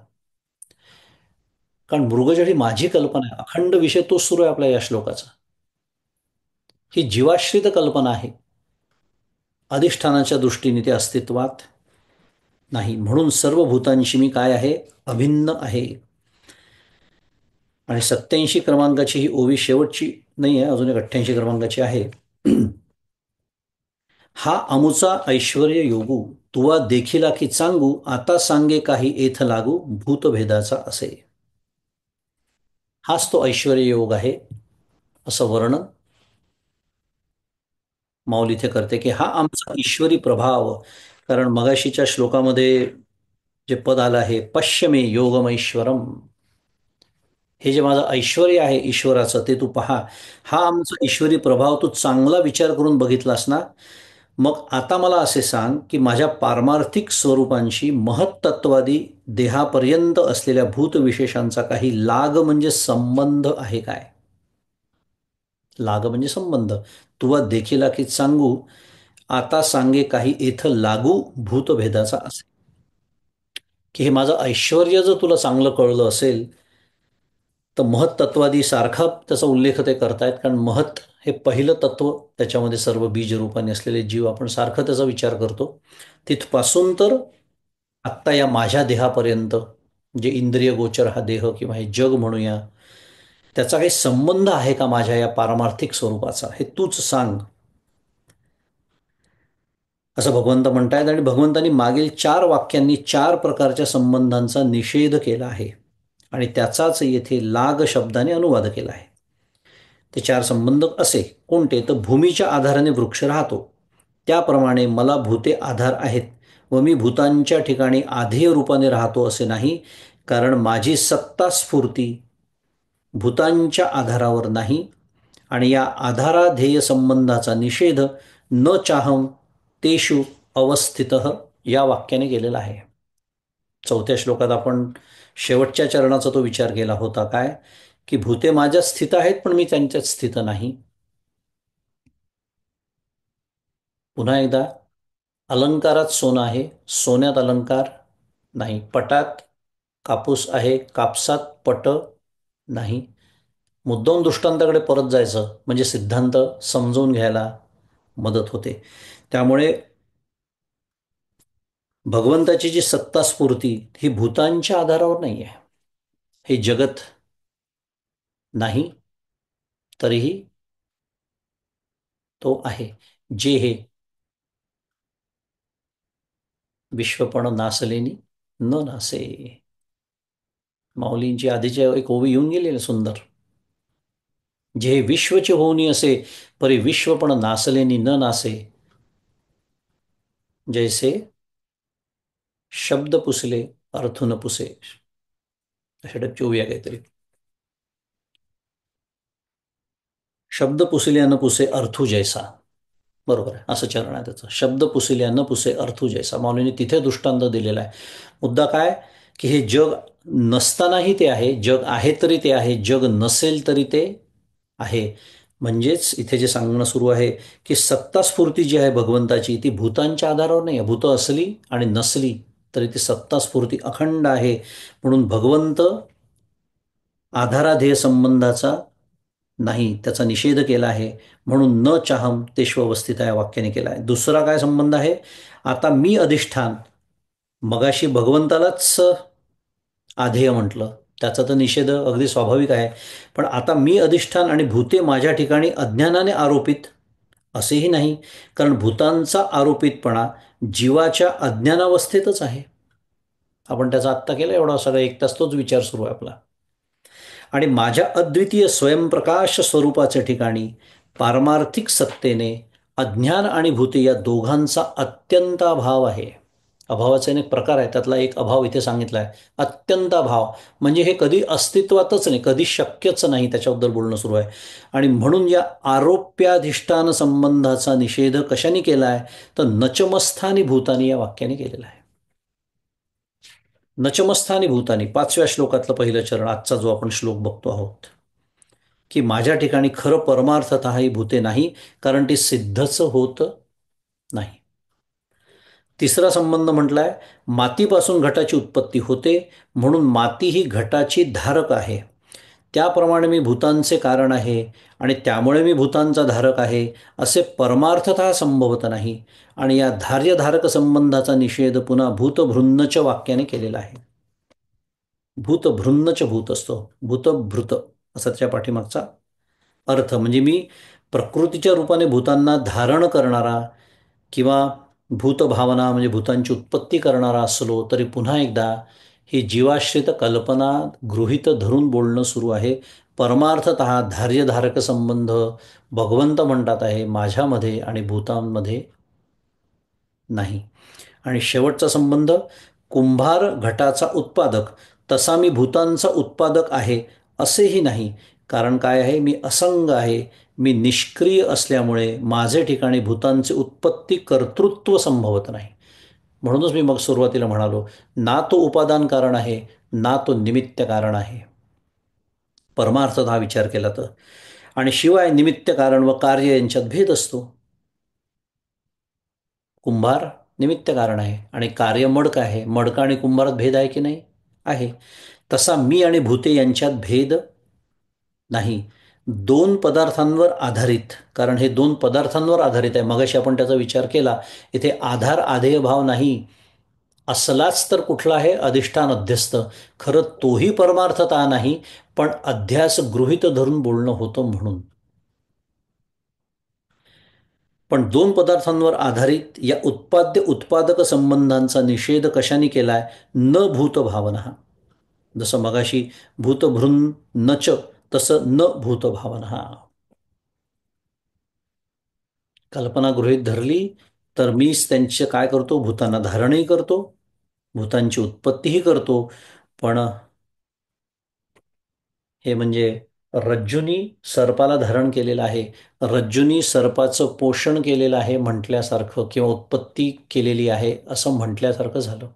कारण मृगजळ ही माझी कल्पना आहे. अखंड विषय तोच सुरू आहे आपल्या या श्लोकाचा. ही जीवाश्रित कल्पना आहे. अधिष्ठानाच्या दृष्टीने ते अस्तित्वात नाही. म्हणून सर्व भूतांशी मी काय आहे? अभिन्न आहे. आणि 87 क्रमांकाची ही ओवी शेवटची नाही आहे, अजून एक 88 क्रमांकाची आहे. हा अमुचा ऐश्वर योगू, तुवा देखिला की चांगू, आता सांगे काही एथ लागू, भूतभेदाचा असे. हाच तो ऐश्वर योग आहे असं वर्णन माऊली इथे करते की हा आमचा ईश्वरी प्रभाव. कारण मगाशीच्या श्लोकामध्ये जे पद आलं आहे, पश्यमे योगमैश्वरम, हे जे माझं ऐश्वर आहे ईश्वराचं ते तू पहा. हा आमचा ईश्वरी प्रभाव तू चांगला विचार करून बघितलास ना, मग आता मला असे सांग की माझ्या पारमार्थिक स्वरूपांशी महत्त्ववादी देहापर्यंत असलेल्या भूतविशेषांचा काही लाग म्हणजे संबंध आहे काय? लाग म्हणजे संबंध. तुवा देखीला की सांगू, आता सांगे काही इथं लागू भूतभेदाचा असे. की हे माझं ऐश्वर जर तुला चांगलं कळलं असेल तर महत्त्ववादी सारखा त्याचा उल्लेख ते करतायत. कारण महत् हे पहिलं तत्व, त्याच्यामध्ये सर्व बीज रूपाने असलेले जीव, आपण सारखं त्याचा विचार करतो. तिथपासून तर आत्ता या माझ्या देहापर्यंत, जे इंद्रिय गोचर हा देह किंवा हे जग म्हणूया, त्याचा काही संबंध आहे का माझ्या या पारमार्थिक स्वरूपाचा, हे तूच सांग, असं भगवंत म्हणतायत. आणि भगवंतांनी मागील 4 वाक्यांनी 4 प्रकारच्या संबंधांचा निषेध केला आहे आणि त्याचाच येथे लाग शब्दाने अनुवाद केला आहे. ते 4 संबंध असे कोणते? तर भूमीच्या आधाराने वृक्ष राहतो, त्याप्रमाणे मला भूते आधार आहेत व मी भूतांच्या ठिकाणी आधेय रूपाने राहतो असे नाही. कारण माझी सत्ता स्फूर्ती भूतांच्या आधारावर नाही आणि या आधाराध्येय संबंधाचा निषेध न चाहम तेषु अवस्थित या वाक्याने केलेला आहे. 4थ्या श्लोकात आपण शेवटच्या चरणाचा तो विचार केला होता काय? की भूते माझ्यात स्थित आहेत पण मी त्यांच्यात स्थित नाही. पुन्हा एकदा, अलंकारात सोनं आहे, सोन्यात अलंकार नाही. पटात कापूस आहे, कापसात पट नाही. मुद्दाम दृष्टांताकडे परत जायचं म्हणजे सिद्धांत समजून घ्यायला मदत होते. त्यामुळे भगवंताची जी सत्ता स्फूर्ती ही भूतांच्या आधारावर नाही आहे. हे जगत नाही तरीही तो आहे. जे हे विश्वपण नासलेनी न नासे. माऊलींची आधीच्या एक ओवी येऊन गेलेली सुंदर. जे विश्वचे होऊनी असे, परी विश्वपण नासलेनी न नासे, जैसे शब्द पुसले अर्थ न पुसे. अशा टाईपची ओवी आहे काहीतरी. शब्द पुसिल्या न पुसे अर्थू जैसा. बरोबर आहे, असं चरण आहे त्याचं. शब्द पुसिल्या न पुसे अर्थू जैसा. माऊलीने तिथे दृष्टांत दिलेला आहे. मुद्दा काय? की हे जग नसतानाही ते आहे, जग आहे तरी ते आहे, जग नसेल तरी ते आहे. म्हणजेच इथे जे सांगणं सुरू आहे की सत्तास्फूर्ती जी आहे भगवंताची ती भूतांच्या आधारावर नाही आहे. भूत असली आणि नसली तरी ती सत्तास्फूर्ती अखंड आहे. म्हणून भगवंत आधाराध्येय संबंधाचा नाही, त्याचा निषेध केला आहे. म्हणून न चाहम तेष्वस्थित या वाक्याने केला आहे. दुसरा काय संबंध आहे? आता मी अधिष्ठान, मगाशी भगवंतालाच आधेय म्हटलं, त्याचा तर निषेध अगदी स्वाभाविक आहे. पण आता मी अधिष्ठान आणि भूते माझ्या ठिकाणी अज्ञानाने आरोपित असेही नाही, कारण भूतांचा आरोपितपणा जीवाच्या अज्ञानावस्थेतच आहे. आपण त्याचा आत्ता केला एवढा सगळा 1 तास तोच विचार सुरू आहे आपला. आणि माझ्या अद्वितीय स्वयंप्रकाश स्वरूपाच्या ठिकाणी पारमार्थिक सत्तेने अज्ञान आणि भूते या दोघांचा अत्यंत अभाव आहे. अभावाचे अनेक प्रकार आहे, त्यातला एक अभाव इथे सांगितला आहे, अत्यंत अभाव. म्हणजे हे कधी अस्तित्वातच नाही, कधी शक्यच नाही, त्याच्याबद्दल बोलणं सुरू आहे. आणि म्हणून या आरोप्याधिष्ठान संबंधाचा निषेध कशाने केला आहे? तर नचमस्थानी भूतानी या वाक्याने केलेला आहे. नचमस्थानी भूतानी 5व्या श्लोकातलं पहिलं चरण, आजचा जो आपण श्लोक बघतो आहोत, की माझ्या ठिकाणी खरं परमार्थतः ही भूते नाही, कारण ती सिद्धच होत नाही. तिसरा संबंध म्हटलाय, मातीपासून घटाची उत्पत्ती होते, म्हणून माती ही घटाची धारक आहे. त्याप्रमाणे मी भूतांचे कारण आहे आणि त्यामुळे मी भूतांचा धारक आहे, असे परमार्थतः संभवत नाही. आणि या धार्यधारक संबंधाचा निषेध पुन्हा भूतभृन्नच्या वाक्याने केलेला आहे. भूतभृन्नच भूत असतो, भूतभृत असा त्याच्या पाठीमागचा अर्थ. म्हणजे मी प्रकृतीच्या रूपाने भूतांना धारण करणारा किंवा भूतभावना म्हणजे भूतांची उत्पत्ती करणारा असलो तरी पुन्हा एकदा ही जीवाश्रित कल्पना गृहीत धरून बोलणं सुरू आहे. परमार्थतः धार्यधारक संबंध भगवंत म्हणतात आहे माझ्यामध्ये आणि भूतांमध्ये नाही. आणि शेवटचा संबंध, कुंभार घटाचा उत्पादक तसा मी भूतांचा उत्पादक आहे असेही नाही. कारण काय आहे? मी असंग आहे, मी निष्क्रिय असल्यामुळे माझे ठिकाणी भूतांचे उत्पत्ती कर्तृत्व संभवत नाही. म्हणूनच मी मग सुरुवातीला म्हणालो, ना तो उपादान कारण आहे ना तो निमित्त कारण आहे, परमार्थात हा विचार केला तर. आणि शिवाय निमित्त कारण व कार्य यांच्यात भेद असतो. कुंभार निमित्त कारण आहे आणि कार्य मडक आहे. मडका आणि कुंभारात भेद आहे की नाही? आहे. तसा मी आणि भूते यांच्यात भेद नाही. दोन पदार्थांवर आधारित, कारण हे दोन पदार्थांवर आधारित आहे. मगाशी आपण त्याचा विचार केला, इथे आधार आधेय भाव नाही. असलाच तर कुठला आहे? अधिष्ठान अध्यस्त. खरं तोही परमार्थता नाही, पण अध्यास गृहीत धरून बोलणं होतं म्हणून. पण दोन पदार्थांवर आधारित या उत्पाद्य उत्पादक संबंधांचा निषेध कशाने केलाय? न भूतभावना. जसं मगाशी भूतभृन नच, तसं न भूतभावना. कल्पना गृहीत धरली तर मीच त्यांचे काय करतो? भूतांना धारणही करतो, भूतांची उत्पत्तीही करतो. पण हे म्हणजे रज्जुनी सर्पाला धारण केलेलं आहे, रज्जुनी सर्पाचं पोषण केलेलं आहे म्हटल्यासारखं, किंवा उत्पत्ती केलेली आहे असं म्हटल्यासारखं झालं.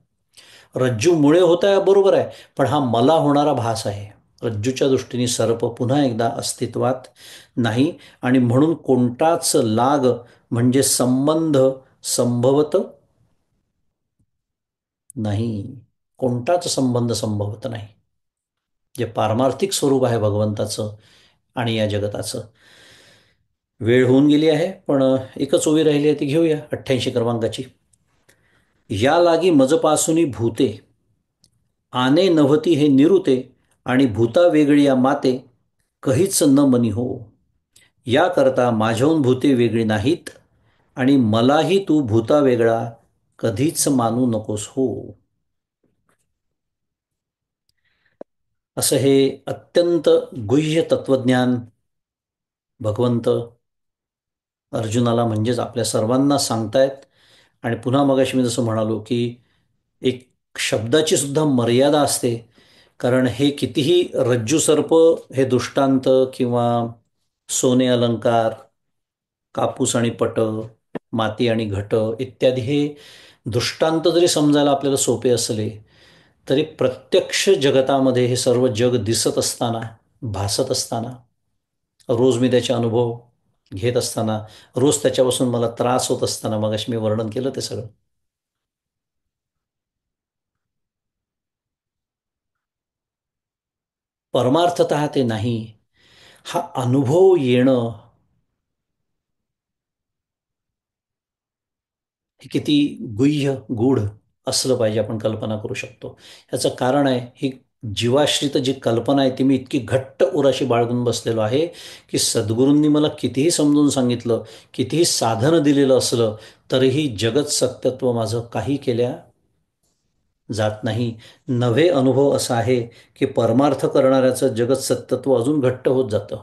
रज्जूमुळे होत आहे बरोबर आहे, पण हा मला होणारा भास आहे. रज्जूच्या दृष्टीने सर्प पुन्हा एकदा अस्तित्वात नाही. आणि म्हणून कोणताच लाग म्हणजे संबंध संभवत नाही. कोणताच संबंध संभवत नाही. जे पारमार्थिक स्वरूप आहे भगवंताचं आणि या जगताचं. वेळ होऊन गेली आहे, पण एकच ओवी राहिली आहे, ती घेऊया 88 क्रमांकाची. या लागी मजपासूनी भूते आने नव्हती हे निरुते, आणि भूता वेगळी या माते कहीच न मनी हो. याकरता माझ्याहून भूते वेगळी नाहीत, आणि मलाही तू भूता वेगळा कधीच मानू नकोस हो. असं हे अत्यंत गुह्य तत्वज्ञान भगवंत अर्जुनाला म्हणजेच आपल्या सर्वांना सांगतायत. आणि पुन्हा मगाशी मी जसं म्हणालो की एक शब्दाची सुद्धा मर्यादा असते. कारण हे कितीही रज्जू सर्प हे दृष्टांत किंवा सोने अलंकार, कापूस आणि पट, माती आणि घट इत्यादी हे दृष्टांत जरी समजायला आपल्याला सोपे असले तरी प्रत्यक्ष जगतामध्ये हे सर्व जग दिसत असताना, भासत असताना, रोज मी त्याचे अनुभव घेत असताना, रोज त्याच्यापासून मला त्रास होत असताना, मगाशी मी वर्णन केलं ते सगळं. परमार्थतः ते नाही. हा अनुभव येणं हे किती गुह्य गूढ असलं पाहिजे आपण कल्पना करू शकतो. याचं कारण आहे ही जीवाश्रित जी कल्पना आहे ती मी इतकी घट्ट उराशी बाळगून बसलेलो आहे की सद्गुरूंनी मला कितीही समजून सांगितलं, कितीही साधनं दिलेलं असलं तरीही जगत सत्यत्व माझं काही केल्या जात नाही. नवे अनुभव असा आहे की परमार्थ करणाऱ्याचं जगत सत्यत्व अजून घट्ट होत जातं.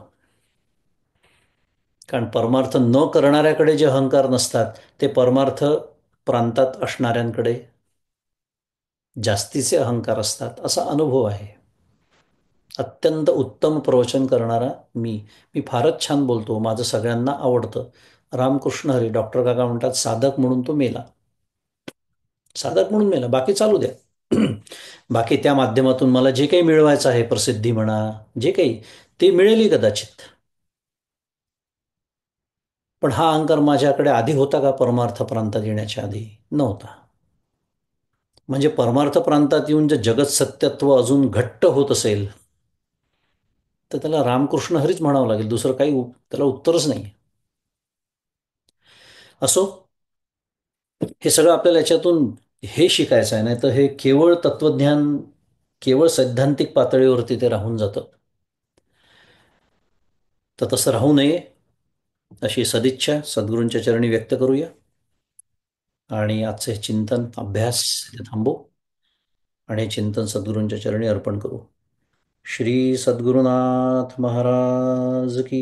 कारण परमार्थ न करणाऱ्याकडे जे अहंकार नसतात ते परमार्थ प्रांतात असणाऱ्यांकडे जास्तीचे अहंकार असतात असा अनुभव आहे. अत्यंत उत्तम प्रवचन करणारा मी मी फारच छान बोलतो, माझं सगळ्यांना आवडतं. रामकृष्ण हरी डॉक्टर काका म्हणतात साधक म्हणून तो मेला. साधक म्हणून मेला, बाकी चालू द्या. बाकी त्या माध्यमातून मला जे काही मिळवायचं आहे, प्रसिद्धी म्हणा, जे काही, ते मिळेलही कदाचित. पण हा अहंकार माझ्याकडे आधी होता का परमार्थ प्रांतात येण्याच्या आधी? नव्हता. म्हणजे परमार्थ प्रांतात येऊन जे जगत सत्यत्व अजून घट्ट होत असेल तर त्याला रामकृष्ण हरीच म्हणावं लागेल, दुसरं काही त्याला उत्तरच नाही. असो, हे सगळं आपल्याला याच्यातून हे शिकायचं आहे, नाही तर हे केवळ तत्वज्ञान, केवळ सैद्धांतिक पातळीवरती ते राहून जातं. तर तसं राहू नये अशी सदिच्छा सद्गुरूंच्या चरणी व्यक्त करूया. आणि आजचे चिंतन अभ्यास इथे थांबू आणि हे चिंतन सद्गुरूंच्या चरणी अर्पण करू. श्री सद्गुरुनाथ महाराज की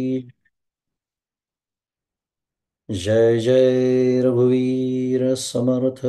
जय. जय रघुवीर समर्थ.